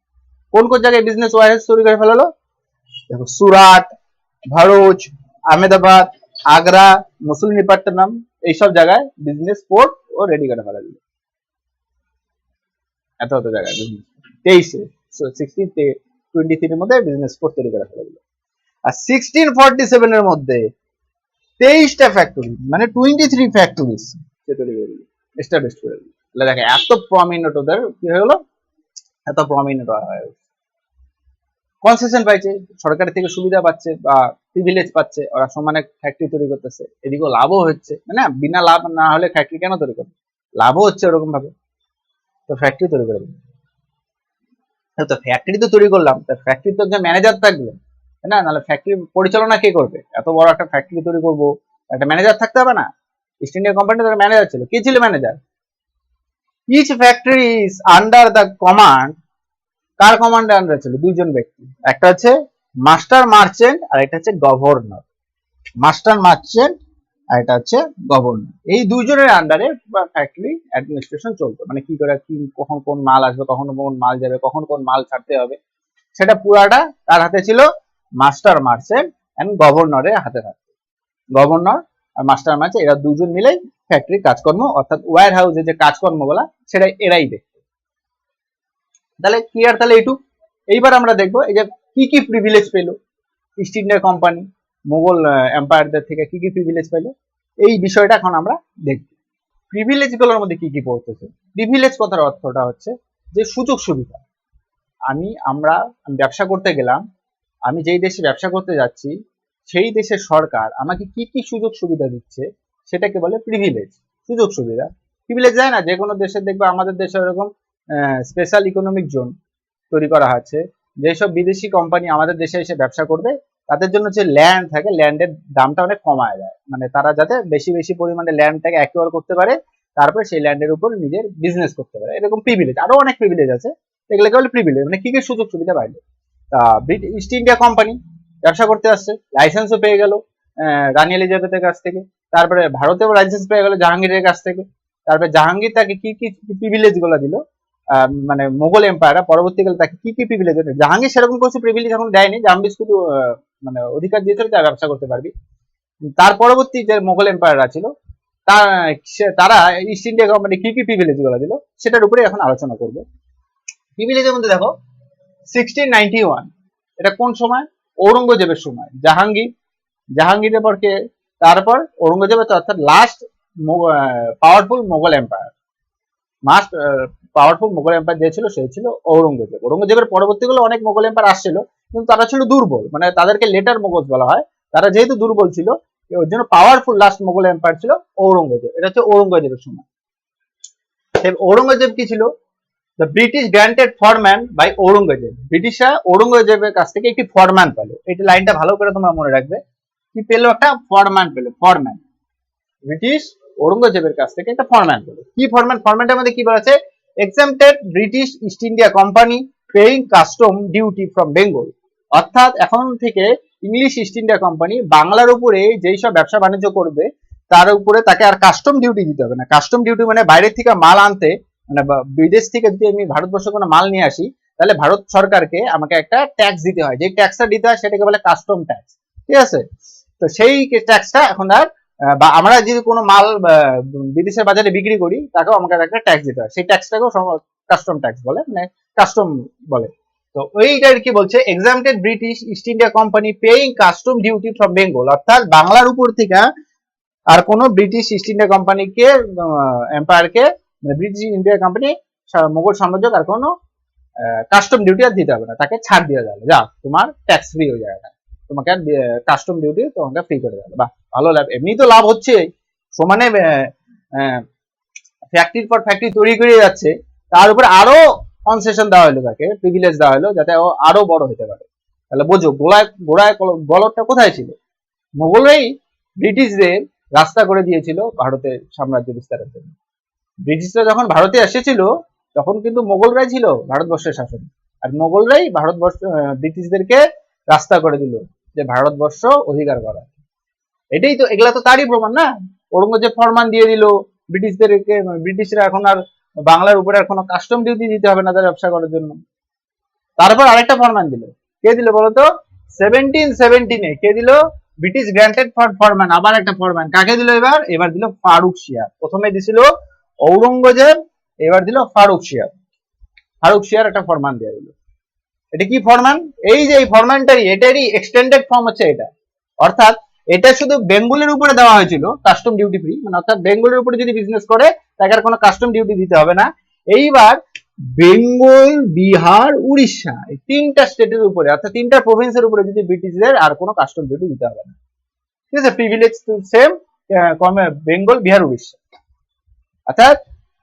Speaker 1: কোন কোন জায়গায় বিজনেস ওয়্যার হাউস তৈরি করে ফেলালো? দেখো, সুরাট, ভরুচ, আহমেদাবাদ, আগ্রা, মুসলিমপট্টনম, এইসব জায়গায় বিজনেস পোর্ট ও রেডি করে ফেলালো। এত জায়গায় বিজনেস 1623 মধ্যে বিজনেস পোর্ট তৈরি করে ফেলালো। আর 1647 এর মধ্যে 23টা ফ্যাক্টরি, মানে 23 ফ্যাক্টরিজ সে তৈরি করে দিল। এস্টাবলিশ করে দিল। তাহলে দেখে এত প্রমিনেন্ট ওদের কি হয়ে গেলো, এত প্রমিনেন্ট হয়ে গেল, কনসেশন পাইছে, সরকার থেকে সুবিধা পাচ্ছে বা প্রিভিলেজ পাচ্ছে, ওরা সমানে ফ্যাক্টরি তৈরি করতেছে, এদিকেও লাভও হচ্ছে, না বিনা লাভ না হলে ফ্যাক্টরি কেন তৈরি করবে, লাভও হচ্ছে ওরকম ভাবে, তো ফ্যাক্টরি তৈরি করে দিল। তো ফ্যাক্টরি তো তৈরি করলাম, ফ্যাক্টরি তো একজন ম্যানেজার থাকবে, তাই না, নাহলে ফ্যাক্টরি পরিচালনা কে করবে, এত বড় একটা ফ্যাক্টরি তৈরি করবো, একটা ম্যানেজার থাকতে হবে না। ইস্ট ইন্ডিয়া কোম্পানিতে ম্যানেজার ছিল, কি ছিল manager? Each factory is under the command, কার কমান্ডে আন্ডার ছিল? দুইজন ব্যক্তি, একটা হচ্ছে মাস্টার মার্চেন্ট আর একটা হচ্ছে গভর্নর। মাস্টার মার্চেন্ট আর এটা হচ্ছে গভর্নর, এই দুইজনের আন্ডারে ফ্যাক্টরি অ্যাডমিনিস্ট্রেশন চলতো, মানে কি করে কি কখন কোন মাল আসবে, কখন কোন মাল যাবে, কখন কোন মাল ছাড়তে হবে, সেটা পুরাটা তার হাতে ছিল, মাস্টার মার্চেন্ট এন্ড গভর্নরের হাতে থাকতো। গভর্নর আর মাস্টার মার্চেন্ট এরা দুজন মিলেই ফ্যাক্টরি কাজকর্ম অর্থাৎ ওয়্যার হাউসে যে কাজকর্মগুলা সেটা এরাই দেখতো। তাহলে ক্লিয়ার, তাহলে এইটুক। এইবার আমরা দেখবো এই যে কি কি প্রিভিলেজ পেলো ইস্ট ইন্ডিয়া কোম্পানি মোগল এম্পায়ারদের থেকে, কি কি প্রিভিলেজ পেলো, এই বিষয়টা এখন আমরা দেখব। প্রিভিলেজ গুলোর মধ্যে কি কি পড়তেছে? প্রিভিলেজ কথার অর্থটা হচ্ছে যে সুযোগ সুবিধা। আমরা ব্যবসা করতে গেলাম, আমি যেই দেশে ব্যবসা করতে যাচ্ছি সেই দেশের সরকার আমাকে কি কি সুযোগ সুবিধা দিচ্ছে সেটাকে বলে প্রিভিলেজ, সুযোগ সুবিধা। প্রিভিলেজ যায় না, যে কোনো দেশে দেখবে, আমাদের দেশে এরকম স্পেশাল ইকোনমিক জোন তৈরি করা আছে, যেসব বিদেশি কোম্পানি আমাদের দেশে এসে ব্যবসা করবে তাদের জন্য যে ল্যান্ড থাকে, ল্যান্ডের দামটা অনেক কমায় যায়, মানে তারা যাতে বেশি বেশি পরিমাণে ল্যান্ডটাকে অ্যাকোয়ার করতে পারে, তারপরে সেই ল্যান্ডের উপর নিজের বিজনেস করতে পারে, এরকম প্রিভিলেজ। আরো অনেক প্রিভিলেজ আছে, এগুলোকে বলে প্রিভিলেজ, মানে কি কি সুযোগ সুবিধা পাইলো। তা ইস্ট ইন্ডিয়া কোম্পানি ব্যবসা করতে আসছে, লাইসেন্সও পেয়ে গেল রানী এলিজাবেথের কাছ থেকে, তারপরে ভারতেও লাইসেন্স পেয়ে গেল জাহাঙ্গীরের কাছ থেকে, তারপরে জাহাঙ্গীর তাকে কি কি প্রিভিলেজ গুলো দিল, মানে মোগল এম্পায়ার পরবর্তীকালে তাকে কি কি প্রিভিলেজ দেয়, জাহাঙ্গীর সেরকম কিছু প্রিভিলেজ এখন দেয়নি, জাহাঙ্গীর শুধু মানে অধিকার দিয়েছিল যা ব্যবসা করতে পারবি। তার পরবর্তী যে মোগল এম্পায়াররা ছিল তারা ইস্ট ইন্ডিয়া কোম্পানি কি কি প্রিভিলেজ গুলো দিল সেটার উপরে এখন আলোচনা করবো। প্রিভিলেজের মধ্যে দেখো 1691, এটা কোন সময়? ঔরঙ্গজেবের সময়। জাহাঙ্গীরের পর কে? তারপর ঔরঙ্গজেব, অর্থাৎ last powerful Mughal empire, must powerful Mughal empire যে ছিল সে ছিল ঔরঙ্গজেব। ঔরঙ্গজেবের পরবর্তীগুলো অনেক মোগল এম্পায়ার আসছিল, কিন্তু তারা ছিল দুর্বল, মানে তাদেরকে লেটার মোগল বলা হয়, তারা যেহেতু দুর্বল ছিল ওর জন্য পাওয়ারফুল লাস্ট মোগল এম্পায়ার ছিল ঔরঙ্গজেব। এটা হচ্ছে ঔরঙ্গজেবের সময়। ঔরঙ্গজেব কি ছিল? দ্য ব্রিটিশ গ্রান্টেড ফরম্যান বাই ঔরঙ্গজেব, ব্রিটিশরা ঔরঙ্গজেবের কাছ থেকে একটি ফরম্যান পেল, এই লাইনটা ভালো করে তোমরা মনে রাখবে, কি পেলো? একটা ফরম্যান পেলো, ফরম্যান। ব্রিটিশ ঔরঙ্গজেবের কাছ থেকে একটা ফরম্যান পেলো। কি ফরম্যান? ফরম্যানটার মধ্যে কি বলা আছে? এক্সাম্পটেড British east India company paying custom duty from Bengal, অর্থাৎ এখন থেকে ইংলিশ ইস্ট ইন্ডিয়া কোম্পানি বাংলার উপরে যেই সব ব্যবসা বাণিজ্য করবে তার উপরে তাকে আর কাস্টম ডিউটি দিতে হবে না। কাস্টম ডিউটি মানে বাইরে থেকে মাল আনতে, মানে বিদেশ থেকে যদি আমি ভারতবর্ষে কোনো মাল নিয়ে আসি তাহলে ভারত সরকারকে আমাকে একটা ট্যাক্স দিতে হয়, যে ট্যাক্সটা দিতে হয় সেটাকে বলে কাস্টম ট্যাক্স, ঠিক আছে? তো সেই ট্যাক্সটা এখন আর বা আমরা যদি কোনো মাল বিদেশের বাজারে বিক্রি করি তাকেও আমাকে একটা ট্যাক্স দিতে হয়, সেই ট্যাক্সটাকেও কাস্টম ট্যাক্স বলে, মানে কাস্টম বলে। তো ওইটার কি বলছে? এক্সাম্পটেড British east India company paying custom duty from Bengal, অর্থাৎ বাংলার উপর থেকে আর কোনো ব্রিটিশ ইস্ট ইন্ডিয়া কোম্পানিকে এম্পায়ারকে, মানে ব্রিটিশ ইন্ডিয়া কোম্পানি মোগল সাম্রাজ্য আর কোনো কাস্টম ডিউটি আর দিতে হবে না, তাকে ছাড় দিয়ে যাবে, যা তোমার ট্যাক্স ফ্রি হয়ে যাবে, তোমাকে কাস্টম ডিউটি তোমাকে ফ্রি করে দেবে। বাহ, ভালো লাভ, এমনি তো লাভ হচ্ছে, সমানে ফ্যাক্টরির পর ফ্যাক্টরি তৈরি করে যাচ্ছে, তার উপর আরো কনসেশন দেওয়া হলো, তাকে প্রিভিলেজ দেওয়া হলো যাতে ও আরো বড় হতে পারে। তাহলে বোঝো গোড়ায় গলতটা কোথায় ছিল? মোগলরাই ব্রিটিশদের রাস্তা করে দিয়েছিল ভারতের সাম্রাজ্য বিস্তারের জন্য। ব্রিটিশরা যখন ভারতে এসেছিল তখন কিন্তু মোগলরাই ছিল ভারতবর্ষের শাসন, আর মোগলরাই ভারতবর্ষ ব্রিটিশদেরকে রাস্তা করে দিল যে ভারতবর্ষ অধিকার করা। এটাই তো, এগুলা তো তারই প্রমাণ না? ঔরঙ্গজেব ফরমান দিয়ে দিল ব্রিটিশদেরকে, ব্রিটিশরা এখন আর বাংলার উপরে আর কোনো কাস্টম ডিউটি দিতে হবে না তাদের ব্যবসা করার জন্য। তারপর আরেকটা ফরমান দিল, কে দিল বলতো? 1717 কে দিল? ব্রিটিশ গ্রান্টেড ফরমান, আবার একটা ফরমান, কাকে দিল এবার দিল ফারুক শিয়ার। প্রথমে দিছিল ঔরঙ্গজেব, এবার দিল ফারুক শিয়ার। ফারুক শিয়ার একটা ফরমান দিয়ে দিল। এটা কি ফরমান? এই যে এই ফরমানটারই, এটারই এক্সটেন্ডেড ফর্ম হচ্ছে এটা, অর্থাৎ এটা শুধু বেঙ্গলের উপরে দেওয়া হয়েছিল কাস্টম ডিউটি ফ্রি, মানে অর্থাৎ বেঙ্গলের উপরে যদি বিজনেস করে তাকে আর কোনো কাস্টম ডিউটি দিতে হবে না। এইবার বেঙ্গল, বিহার, উড়িষ্যা এই তিনটা স্টেটের উপরে অর্থাৎ তিনটা প্রভিন্সের উপরে যদি ব্রিটিশদের আর কোনো কাস্টম ডিউটি দিতে হবে না। ঠিক আছে, প্রিভিলেজ সেম বেঙ্গল, বিহার, উড়িষ্যা। অর্থাৎ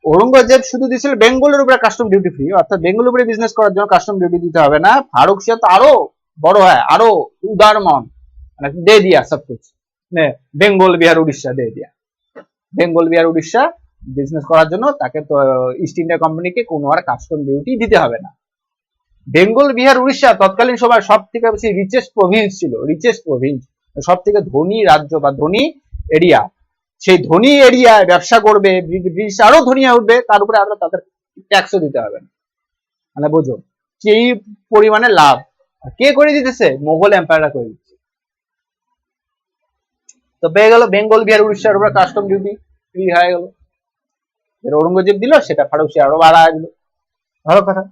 Speaker 1: ঔরঙ্গজেব শুধু দিয়েছিল বেঙ্গলের উপরে কাস্টম ডিউটি ফ্রি, অর্থাৎ বেঙ্গলের উপরে বিজনেস করার জন্য কাস্টম ডিউটি দিতে হবে না। ফারুক শাহ তো আরো বড় হয়, আরো উদার মন, মানে দে দিয়া সব কিছু, বেঙ্গল, বিহার, উড়িষ্যা দে দিয়া। বেঙ্গল, বিহার, উড়িষ্যা বিজনেস করার জন্য তাকে তো ইস্ট ইন্ডিয়া কোম্পানিকে কোনো আর কাস্টম ডিউটি দিতে হবে না। বেঙ্গল, বিহার, উড়িষ্যা তৎকালীন সময় সব থেকে বেশি রিচেস্ট প্রভিন্স ছিল, রিচেস্ট প্রভিন্স, সব থেকে ধনী রাজ্য বা ধনী এরিয়া। সেই ধনী এরিয়ায় ব্যবসা করবে, ব্রিটিশ আরো ধনী হয়ে উঠবে, তার উপরে আরো তাদের ট্যাক্সও দিতে হবে না। মানে বোঝো কি পরিমাণে লাভ। কে করে দিতেছে? মোগল এম্পায়াররা করে দিচ্ছে। তো পেয়ে গেল বেঙ্গল, বিহার, উড়িষ্যার উপরে কাস্টম ডিউটি ফ্রি হয়ে গেল। ঔরঙ্গজেব দিল, সেটা ফারুক শাহ আরো বাড়ায় দিল। ভালো কথা।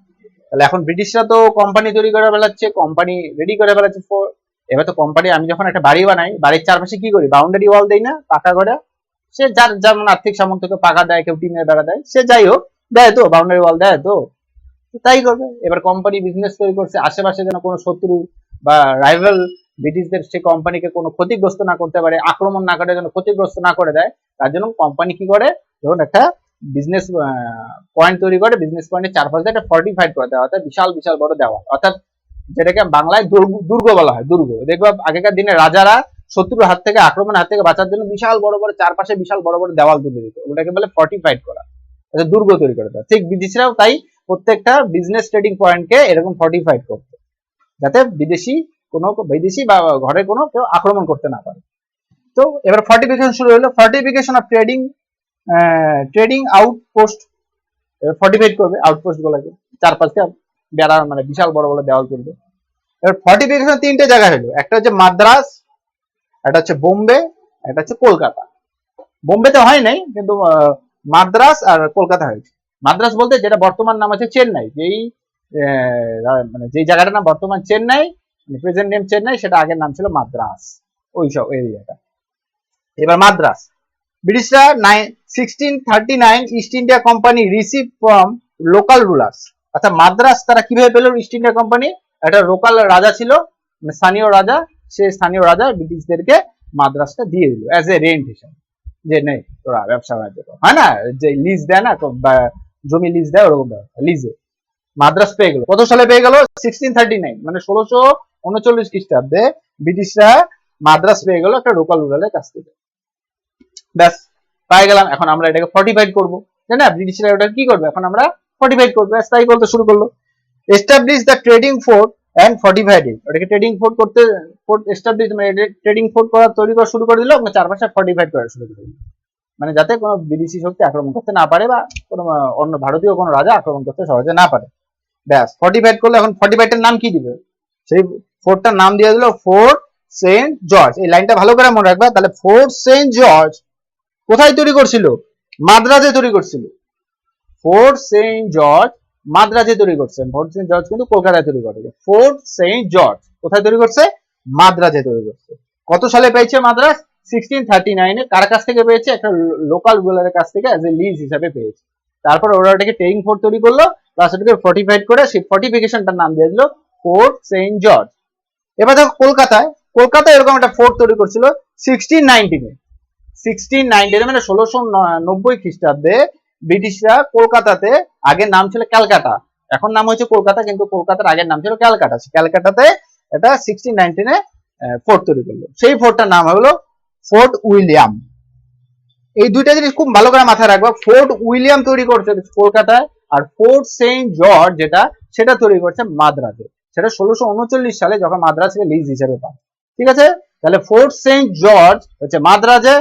Speaker 1: তাহলে এখন ব্রিটিশরা তো কোম্পানি তৈরি করে ফেলাচ্ছে, কোম্পানি রেডি করে ফেলাচ্ছে। এবার তো কোম্পানি, আমি যখন একটা বাড়ি বানাই, বাড়ির চারপাশে কি করি? বাউন্ডারি ওয়াল দেই না, পাকা করে। সে যার যেমন আর্থিক সামর্থ্যকে পাকা দেয়, কেউ টিনের বেড়া দেয়, সে যাই হোক দেয় তো, বাউন্ডারি ওয়াল দেয় তো, তাই করবে। এবার কোম্পানি বিজনেস তৈরি করছে, আশেপাশে যেন কোনো শত্রু বা রাইভাল ব্রিটিশদের সেই কোম্পানিকে কোনো ক্ষতিগ্রস্ত না করতে পারে, আক্রমণ না করে, যেন ক্ষতিগ্রস্ত না করে দেয়, তার জন্য কোম্পানি কি করে, যখন একটা বিজনেস পয়েন্ট তৈরি করে, বিজনেস পয়েন্টের চারপাশে একটা ফর্টিফাইড করে দেওয়া, অর্থাৎ বিশাল বিশাল বড় দেওয়াল, অর্থাৎ যেটাকে বাংলায় দুর্গ বলা হয়। দুর্গ দেখবো আগেকার দিনে রাজারা শত্রুর হাত থেকে, আক্রমণের হাত থেকে বাঁচার জন্য বিশাল বড় বড় চারপাশে বিশাল বড় বড় দেওয়াল তুলে দিত, ওটাকে বলে ফর্টিফাইড করা, দুর্গ তৈরি করে দেওয়া। ঠিক ব্রিটিশরাও তাই প্রত্যেকটা বিজনেস ট্রেডিং পয়েন্টকে এরকম ফর্টিফাইড করতো, যাতে বিদেশি বা ঘরে কোনো কেউ আক্রমণ করতে না পারে। তো এবার ফর্টিফিকেশন শুরু হলো, fortification of trading outpost. Fortified করবে আউটপোস্ট গুলোকে, চারপাশে বেড়া, মানে বিশাল বড় বড় দেওয়াল তুলবে। এবার ফর্টিফিকেশন তিনটে জায়গায় হলো, একটা হচ্ছে মাদ্রাস, একটা হচ্ছে বোম্বে, একটা হচ্ছে কলকাতা। বোম্বেতে হয় নাই, কিন্তু মাদ্রাস আর কলকাতা হয়েছে। মাদ্রাস বলতে যেটা বর্তমান নাম আছে চেন্নাই, মানে যেই জায়গাটার নাম বর্তমান চেন্নাই, প্রেজেন্ট নেম চেন্নাই, সেটা আগের নাম ছিল মাদ্রাস, ওই সব এরিয়াটা। এবার মাদ্রাস, ব্রিটিশরা 1639 east India company receive from local rulers. অর্থাৎ মাদ্রাস তারা কিভাবে পেল? ইস্ট ইন্ডিয়া কোম্পানি একটা লোকাল রাজা ছিল, মানে স্থানীয় রাজা, সেই স্থানীয় রাজা ব্রিটিশদেরকে মাদ্রাসটা দিয়ে দিল অ্যাজ এ রেন্ট হিসাবে, যে নেই তোরা ব্যবসা বাণিজ্য কর, হয় না, যে লিজ দেয় না, জমি লিজ দেয়, ওরকম লিজে মাদ্রাস পেয়ে গেল। কত সালে পেয়ে গেল? 1639, মানে 1639 খ্রিস্টাব্দে ব্রিটিশরা মাদ্রাস পেয়ে গেল একটা লোকাল রুলারের কাছ থেকে। ব্যাস পাই গেলাম, এখন আমরা এটাকে ফর্টিফাইড করবো, তাই না? ব্রিটিশরা ওটা কি করবে? এখন আমরা ফর্টিফাইড করবো, ব্যাস তাই করতে শুরু করলো। Establish the trading fort and fortified it. ওটাকে ট্রেডিং ফোর্ট করতে, এস্টাবলিশ মানে ট্রেডিং ফোর্ট করা, তৈরি করা শুরু করে দিল, চারপাশে ফর্টিফাইড করা শুরু করে দিল, মানে যাতে কোনো বিদেশি শক্তি আক্রমণ করতে না পারে, বা কোনো অন্য ভারতীয় কোনো রাজা আক্রমণ করতে সহজে না পারে। ব্যাস ফর্টিফাইড করলো। এখন ফর্টিফাইডের নাম কি দিবে? সেই ফোর্টটার নাম দিয়ে দিল ফোর্ট সেন্ট জর্জ। এই লাইনটা ভালো করে মনে রাখবে। তাহলে ফোর্ট সেন্ট জর্জ কোথায় তৈরি করছিল? মাদ্রাজে তৈরি করছিল। ফোর্ট সেন্ট জর্জ মাদ্রাজে তৈরি করছে। ফোর্ট সেন্ট জর্জ কিন্তু কলকাতায় তৈরি করে। ফোর্ট সেন্ট জর্জ কোথায় তৈরি করছে? মাদ্রাজে তৈরি করছে। কত সালে পেয়েছে মাদ্রাজ? 1639 এ। কার কাছ থেকে পেয়েছে? একটা লোকাল রুলারের কাছ থেকে অ্যাজ এ লিজ হিসাবে পেয়েছে। তারপর ওরা ওটাকে ট্রেডিং ফোর্ট তৈরি করলো, প্লাস ওটাকে ফর্টিফাইড করে সেই ফর্টিফিকেশনটার নাম দিয়ে দিল ফোর্ট সেন্ট জর্জ। এবার দেখো কলকাতায় এরকম একটা ফোর্ট তৈরি করছিল 1619 এ। 1619 মানে 1690 খ্রিস্টাব্দে ব্রিটিশরা কলকাতাতে, আগের নাম ছিল ক্যালকাটা, এখন নাম হয়েছে কলকাতা, কিন্তু কলকাতার আগের নাম ছিল ক্যালকাটা। ক্যালকাটাতে এটা 1619 এ ফোর্ট তৈরি করলো। সেই ফোর্টটার নাম হলো ফোর্ট উইলিয়াম। এই দুইটা জিনিস খুব ভালো করে মাথায় রাখবা। ফোর্ট উইলিয়াম তৈরি করছে কলকাতায়, আর ফোর্ট সেন্ট জর্জ যেটা, সেটা তৈরি করছে মাদ্রাজে। সেটা 1639 সালে যখন মাদ্রাজকে লিজ হিসেবে পায়। ঠিক আছে, তাহলে ফোর্ট সেন্ট জর্জ হচ্ছে মাদ্রাজে,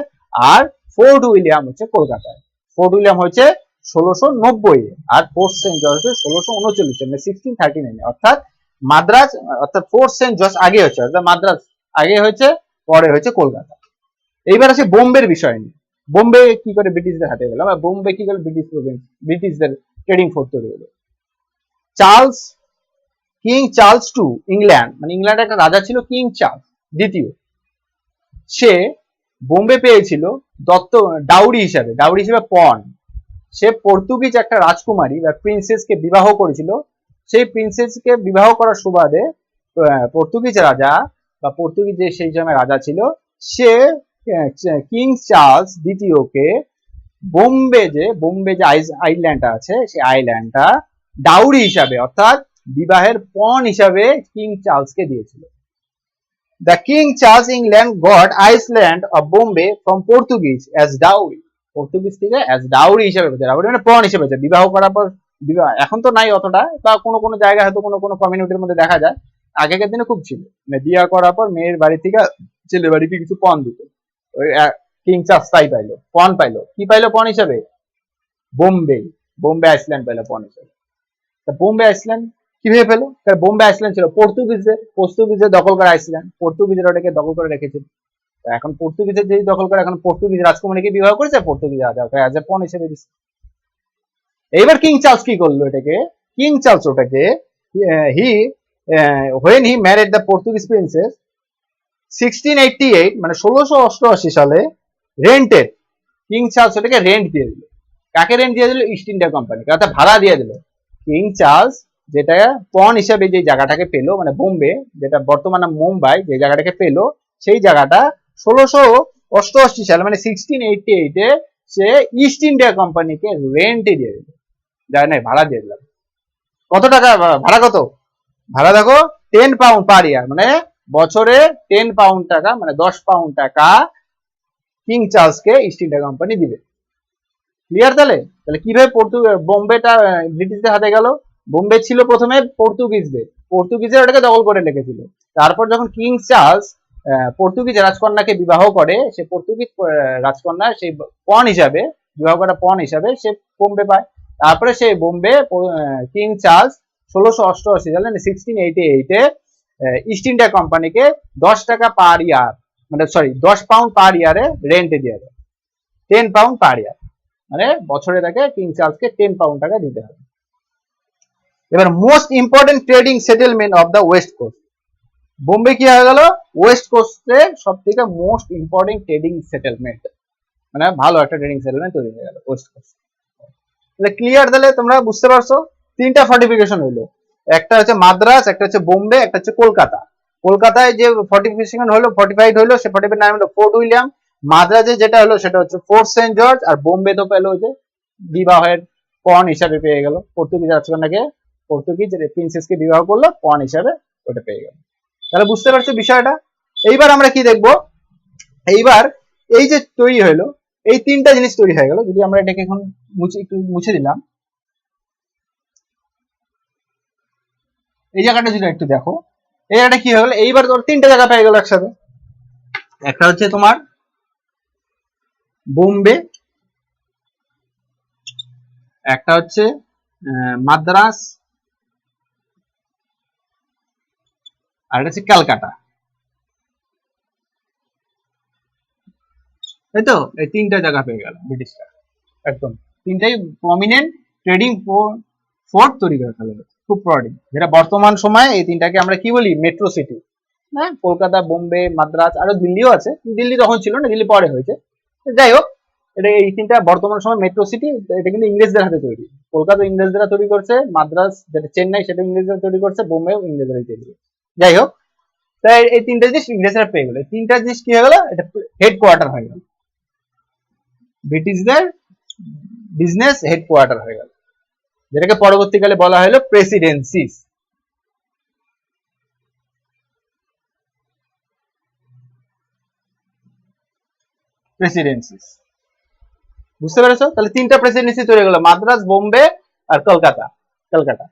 Speaker 1: আর ফোর্ট উইলিয়াম হচ্ছে কলকাতায়। ফোর্ট উইলিয়াম হচ্ছে 1690, আর ফোর্ট সেন্ট জর্জ হচ্ছে 1639, মানে 1639। অর্থাৎ মাদ্রাজ, অর্থাৎ ফোর্ট সেন্ট জর্জ আগে হচ্ছে, অর্থাৎ মাদ্রাজ আগে হয়েছে, পরে হয়েছে কলকাতা। এইবার আছে বোম্বের বিষয় নিয়ে। বোম্বে কি করে ব্রিটিশদের হাতে গেল, বা বোম্বে কি করে ব্রিটিশদের ট্রেডিং ফোর্ট তৈরি হলো? কিং চার্লস টু ইংল্যান্ড, মানে ইংল্যান্ডের একটা রাজা ছিল কিং চার্লস দ্বিতীয়। সে বোম্বে পেয়েছিল দত্ত ডাউরি হিসাবে পণ। সে পর্তুগিজ একটা রাজকুমারী বা প্রিন্সেসকে বিবাহ করেছিল। সেই প্রিন্সেসকে বিবাহ করার সুবাদে পর্তুগিজ রাজা বা পর্তুগিজ যে সেই সময় রাজা ছিল, সে কিং চার্লস দ্বিতীয়কে বোম্বে যে আইল্যান্ডটা আছে, সেই আইল্যান্ডটা ডাউরি হিসাবে অর্থাৎ বিবাহের পণ হিসাবে কিং চার্লসকে দিয়েছিল। The King Charles England got Iceland of Bombay from Portuguese as dowry. Portuguese থেকে as dowry হিসেবে পেয়েছে। ডাউরি মানে পণ হিসেবে পেয়েছে। বিবাহ করার পর এখন তো নাই অতটা, বা কোনো কোনো জায়গায় হয়তো কোনো কোনো কমিউনিটির মধ্যে দেখা যায়। আগেকার দিনে খুব ছিল, মানে বিয়ে করার পর মেয়ের বাড়ি থেকে ছেলে বাড়িকে কিছু পণ দিত। ওই কিং চার্লস তাই পাইলো, পণ পাইলো। কি পাইলো পণ হিসাবে? বোম্বে আইসল্যান্ড পাইলো পণ হিসাবে। তা বোম্বে আইসল্যান্ড কিভাবে পেলো? বোম্বে আইসল্যান্ড ছিল পর্তুগিজের দখল করা আইসল্যান্ড, পর্তুগিজের ওটাকে দখল করে রেখেছিল। এখন পর্তুগিজের যে দখল করে, এখন পর্তুগিজ রাজকুমারীকে বিবাহ করেছে, পর্তুগিজ রাজা ওকে অ্যাজ এ পণ হিসেবে দিচ্ছে। এইবার কিং চার্লস কি করলো এটাকে? কিং চার্লস ওটাকে হি when he married the Portuguese princess 1688 মানে 1688 সালে রেন্টেড, কিং চার্লস ওটাকে রেন্ট দিয়ে দিল। কাকে রেন্ট দিয়ে দিল? ইস্ট ইন্ডিয়া কোম্পানিকে, অর্থাৎ ভাড়া দিয়ে দিল। কিং চার্লস যেটা পণ হিসাবে যে জায়গাটাকে পেলো, মানে বোম্বে যেটা বর্তমানে মুম্বাই, যে জায়গাটাকে পেলো, সেই জায়গাটা 1688 সালে মানে 1688 সে ইস্ট ইন্ডিয়া কোম্পানিকে রেন্টে দিয়ে দিল। যায় না, ভাড়া দিয়ে দিলাম। কত টাকা ভাড়া? কত ভাড়া দেখো, 10 পাউন্ড পার ইয়ার, মানে বছরে 10 পাউন্ড টাকা, মানে 10 পাউন্ড টাকা কিং চার্লসকে ইস্ট ইন্ডিয়া কোম্পানি দিবে। ক্লিয়ার? তাহলে কিভাবে বোম্বেটা ব্রিটিশদের হাতে গেল? বোম্বে ছিল প্রথমে পর্তুগিজের ওটাকে দখল করে রেখেছিল। তারপর যখন কিং চার্লস পর্তুগিজ রাজকন্যাকে বিবাহ করে, সে পর্তুগিজ রাজকন্যা সেই পণ হিসাবে, বিবাহ করা পণ হিসাবে সে বোম্বে পায়। তারপরে সেই বোম্বে কিং চার্লস 1688 সালে 1688 ইস্ট ইন্ডিয়া কোম্পানিকে 10 টাকা পার ইয়ার, মানে 10 পাউন্ড পার ইয়ারে রেন্টে দিয়ে দেয়। 10 পাউন্ড পার ইয়ার, মানে বছরে তাকে কিং চার্লসকে 10 পাউন্ড টাকা দিতে হবে। এবার most important trading settlement of the west coast. Bombay কি হয়ে গেল? ওয়েস্ট কোস্টে সব থেকে মোস্ট ইম্পর্টেন্ট ট্রেডিং সেটেলমেন্ট, মানে ভালো একটা ট্রেডিং সেটেলমেন্ট তৈরি হয়ে গেল ওয়েস্ট কোস্ট। তাহলে ক্লিয়ার? তাহলে তোমরা বুঝতে পারছো তিনটা ফর্টিফিকেশন হইলো, একটা হচ্ছে মাদ্রাজ, একটা হচ্ছে বোম্বে, একটা হচ্ছে কলকাতা। কলকাতায় যে ফর্টিফিকেশন হলো, ফর্টিফাইড হলো, সে ফর্টিফাইড নাম হলো ফোর্ট উইলিয়াম। মাদ্রাজে যেটা হলো সেটা হচ্ছে ফোর্ট সেন্ট জর্জ। আর বোম্বে তো পেলো যে বিবাহের পণ হিসাবে পেয়ে গেল, পর্তুগিজ রাজকন্যাকে, পর্তুগিজ প্রিন্সেসকে বিবাহ করলো, পণ হিসাবে ওটা পেয়ে গেল। তাহলে বুঝতে পারছো বিষয়টা? এইবার আমরা কি দেখবো? এইবার এই যে তৈরি হলো, এই তিনটা জিনিস তৈরি হয়ে গেল। যদি আমরা এটাকে এখন একটু মুছে দিলাম, এই জায়গাটা যদি একটু দেখো, এই জায়গাটা কি হয়ে গেল? এইবার তোর তিনটা জায়গা পেয়ে গেল একসাথে। একটা হচ্ছে তোমার বোম্বে, একটা হচ্ছে মাদ্রাস, আর এটা হচ্ছে ক্যালকাটা। তাই তো? এই তিনটা জায়গা পেয়ে গেল ব্রিটিশরা, একদম তিনটাই প্রমিনেন্ট ট্রেডিং ফোর্ট তৈরি করে ফেলে, খুব প্রডিং, যেটা বর্তমান সময়ে এই তিনটাকে আমরা কি বলি? Metro city. হ্যাঁ, কলকাতা, বোম্বে, মাদ্রাজ, আরো দিল্লিও আছে। দিল্লি তখন ছিল না, দিল্লি পরে হয়েছে। যাই হোক, এটা এই তিনটা বর্তমান সময় মেট্রো সিটি। এটা কিন্তু ইংরেজদের হাতে তৈরি। কলকাতা ইংরেজরা তৈরি করছে, মাদ্রাজ যেটা চেন্নাই সেটা ইংরেজরা তৈরি করছে, বোম্বে ইংরেজরাই তৈরি করছে। যাই হোক, তাই এই তিনটা জিনিস ইংরেজরা পেয়ে গেল। তিনটা জিনিস কি হয়ে গেল? এটা হেডকোয়ার্টার হয়ে গেল, ব্রিটিশদের বিজনেস হেডকোয়ার্টার হয়ে গেল, যেটাকে পরবর্তীকালে বলা হলো প্রেসিডেন্সিস। প্রেসিডেন্সিস, বুঝতে পেরেছো? তাহলে তিনটা প্রেসিডেন্সি তৈরি হয়ে গেল, মাদ্রাজ, বোম্বে আর কলকাতা।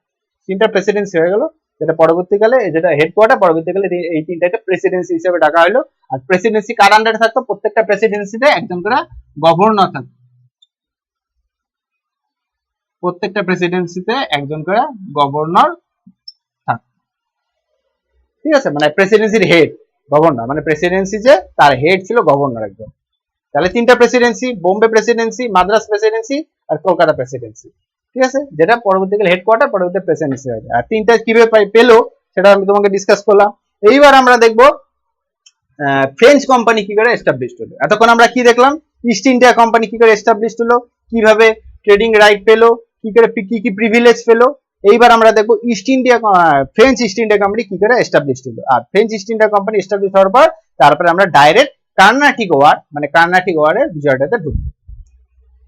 Speaker 1: তিনটা প্রেসিডেন্সি হয়ে গেল, যেটা পরবর্তীকালে, যেটা হেডকোয়ার্টার, পরবর্তীকালে এই তিনটাকে প্রেসিডেন্সি হিসেবে ডাকা হলো। আর প্রেসিডেন্সি কার আন্ডারে থাকতো? প্রত্যেকটা প্রেসিডেন্সিতে একজন করে গভর্নর থাকতো। প্রত্যেকটা প্রেসিডেন্সিতে একজন করে গভর্নর থাকতো। ঠিক আছে? মানে প্রেসিডেন্সির হেড গভর্নর, মানে প্রেসিডেন্সি যে তার হেড ছিল গভর্নর একজন। তাহলে তিনটা presidency, Bombay presidency, Madras presidency আর কলকাতা প্রেসিডেন্সি। ঠিক আছে? যেটা পরবর্তীকালে হেডকোয়ার্টার, পরবর্তী প্রেসিডেন্সি হয়ে যায়। আর তিনটা কিভাবে পেলো সেটা আমি তোমাকে ডিসকাস করলাম। এইবার আমরা দেখবো ফ্রেঞ্চ কোম্পানি কি করে এস্টাবলিশ হলো। এতক্ষণ আমরা কি দেখলাম, ইস্ট ইন্ডিয়া কোম্পানি কি করে এস্টাবলিশ হলো, কিভাবে ট্রেডিং রাইট পেলো, কি করে কি কি প্রিভিলেজ পেলো। এইবার আমরা দেখবো ফ্রেঞ্চ ইস্ট ইন্ডিয়া কোম্পানি কি করে এস্টাবলিশ হলো। আর French East India Company establish হওয়ার পর তারপরে আমরা ডাইরেক্ট কার্নাটিক ওয়ারের বিষয়টাতে ঢুকবো।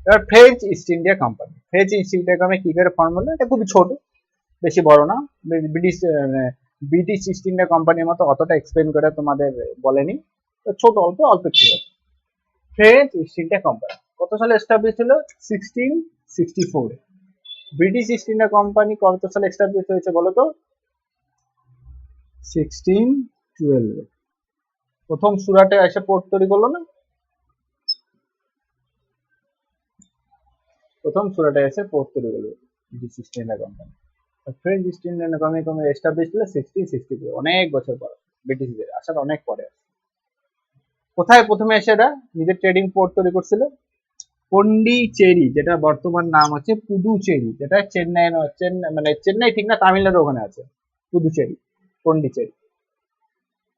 Speaker 1: এবার ফ্রেঞ্চ ইস্ট ইন্ডিয়া কোম্পানি কি করে ফর্ম হলো, এটা খুবই ছোট, বেশি বড় না। ব্রিটিশ ইস্ট ইন্ডিয়া কোম্পানির মতো অতটা এক্সপ্লেন করে তোমাদের বলেনি, ছোট অল্প ছিল। ফ্রেঞ্চ ইস্ট ইন্ডিয়া কোম্পানি কত সালে এস্টাবলিশ হলো? 1664। ব্রিটিশ ইস্ট ইন্ডিয়া কোম্পানি কত সালে এস্টাবলিশ হয়েছে বলো তো? 1612। প্রথম সুরাটে এসে পোর্ট তৈরি করলো না? প্রথম সুরাটে এসে পোর্ট তৈরি করলো British east India company. French East India Company establish হলো 1663, অনেক বছর পর, ব্রিটিশদের আসার অনেক পরে। কোথায় প্রথমে এসে এরা নিজের ট্রেডিং পোর্ট তৈরি করছিল? পন্ডিচেরি, যেটা বর্তমান নাম হচ্ছে পুদুচেরি, যেটা চেন্নাই মানে চেন্নাই ঠিক না, তামিলনাড়ু ওখানে আছে পুদুচেরি, পন্ডিচেরি।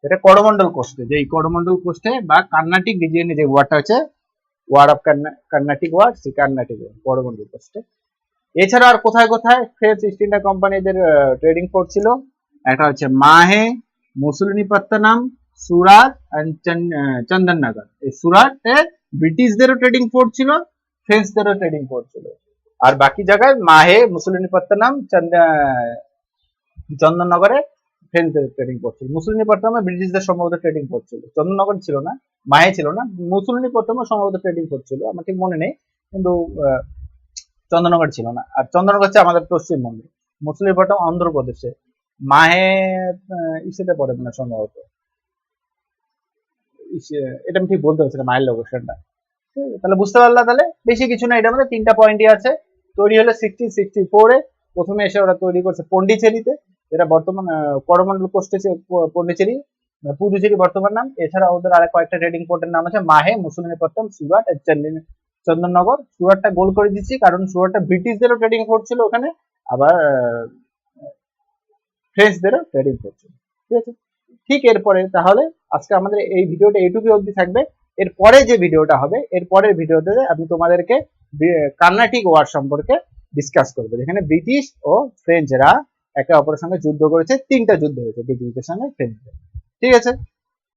Speaker 1: এটা করমন্ডল কোস্টে, যে করমন্ডল কোস্টে বা কর্ণাটিক রিজিয়নে যে ওয়ারটা হচ্ছে ওয়ার অফ কর্ণাটিক ওয়ার, সেই কর্ণাটিক করমন্ডল কোস্টে। এছাড়া আর কোথায় কোথায় ফ্রেঞ্চ ইস্ট ইন্ডিয়া কোম্পানিদের ট্রেডিং পোর্ট ছিল? একটা হচ্ছে মাহে, মুসুলিনীপত্তনম, সুরাট এন্ড চন্দননগর। এই সুরাটে ব্রিটিশদেরও ট্রেডিং পোর্ট ছিল, ফ্রেঞ্চদেরও ট্রেডিং পোর্ট ছিল। আর বাকি জায়গায় মাহে, মুসুলিনীপত্তনম, চন্দননগরে ফ্রেঞ্চদের ট্রেডিং পোর্ট ছিল। মুসুলিনীপত্তনমে ব্রিটিশদের সম্ভবত ট্রেডিং পোর্ট ছিল, চন্দননগর ছিল না, মাহে ছিল না, মুসুলিনীপত্তনমে সম্ভবত ট্রেডিং পোর্ট ছিল, আমার ঠিক মনে নেই, কিন্তু চন্দননগর ছিল না। আর চন্দননগর হচ্ছে আমাদের পশ্চিমবঙ্গে, মুসুলিপট্টনম অন্ধ্রপ্রদেশে, মাহে ইসেতে পড়ে না সম্ভবত, এটা আমি ঠিক বলতে পারছি না মায়ের লোকেশনটা। তাহলে বুঝতে পারলা, তাহলে বেশি কিছু না, এটার মধ্যে 3টা পয়েন্টই আছে। তৈরি হলো 1664-এ, প্রথমে এসে ওরা তৈরি করছে পন্ডিচেরিতে, যেটা বর্তমান করমন্ডল কোস্টে, পন্ডিচেরি পুদুচেরি বর্তমান নাম। এছাড়া ওদের আর কয়েকটা ট্রেডিং পোর্টের নাম আছে মাহে, মুসুলিনীপত্তনম, সুরাট, চন্দননগর। সুরাটটা গোল করে দিচ্ছি কারণ সুরাটটা ব্রিটিশদেরও ট্রেডিং পোর্ট ছিল ওখানে, আবার ফ্রেঞ্চদেরও ট্রেডিং পোর্ট ছিল। ঠিক আছে, ঠিক এরপরে তাহলে আজকে আমাদের এই ভিডিওটা এইটুকু অবধি থাকবে। এরপরে যে ভিডিওটা হবে, এর পরের ভিডিওতে আমি তোমাদেরকে কর্ণাটিক ওয়ার সম্পর্কে ডিসকাস করবো, যেখানে ব্রিটিশ ও ফ্রেঞ্চরা একে অপরের সঙ্গে যুদ্ধ করেছে, 3টা যুদ্ধ হয়েছে ব্রিটিশদের সঙ্গে ফ্রেঞ্চদের। ঠিক আছে।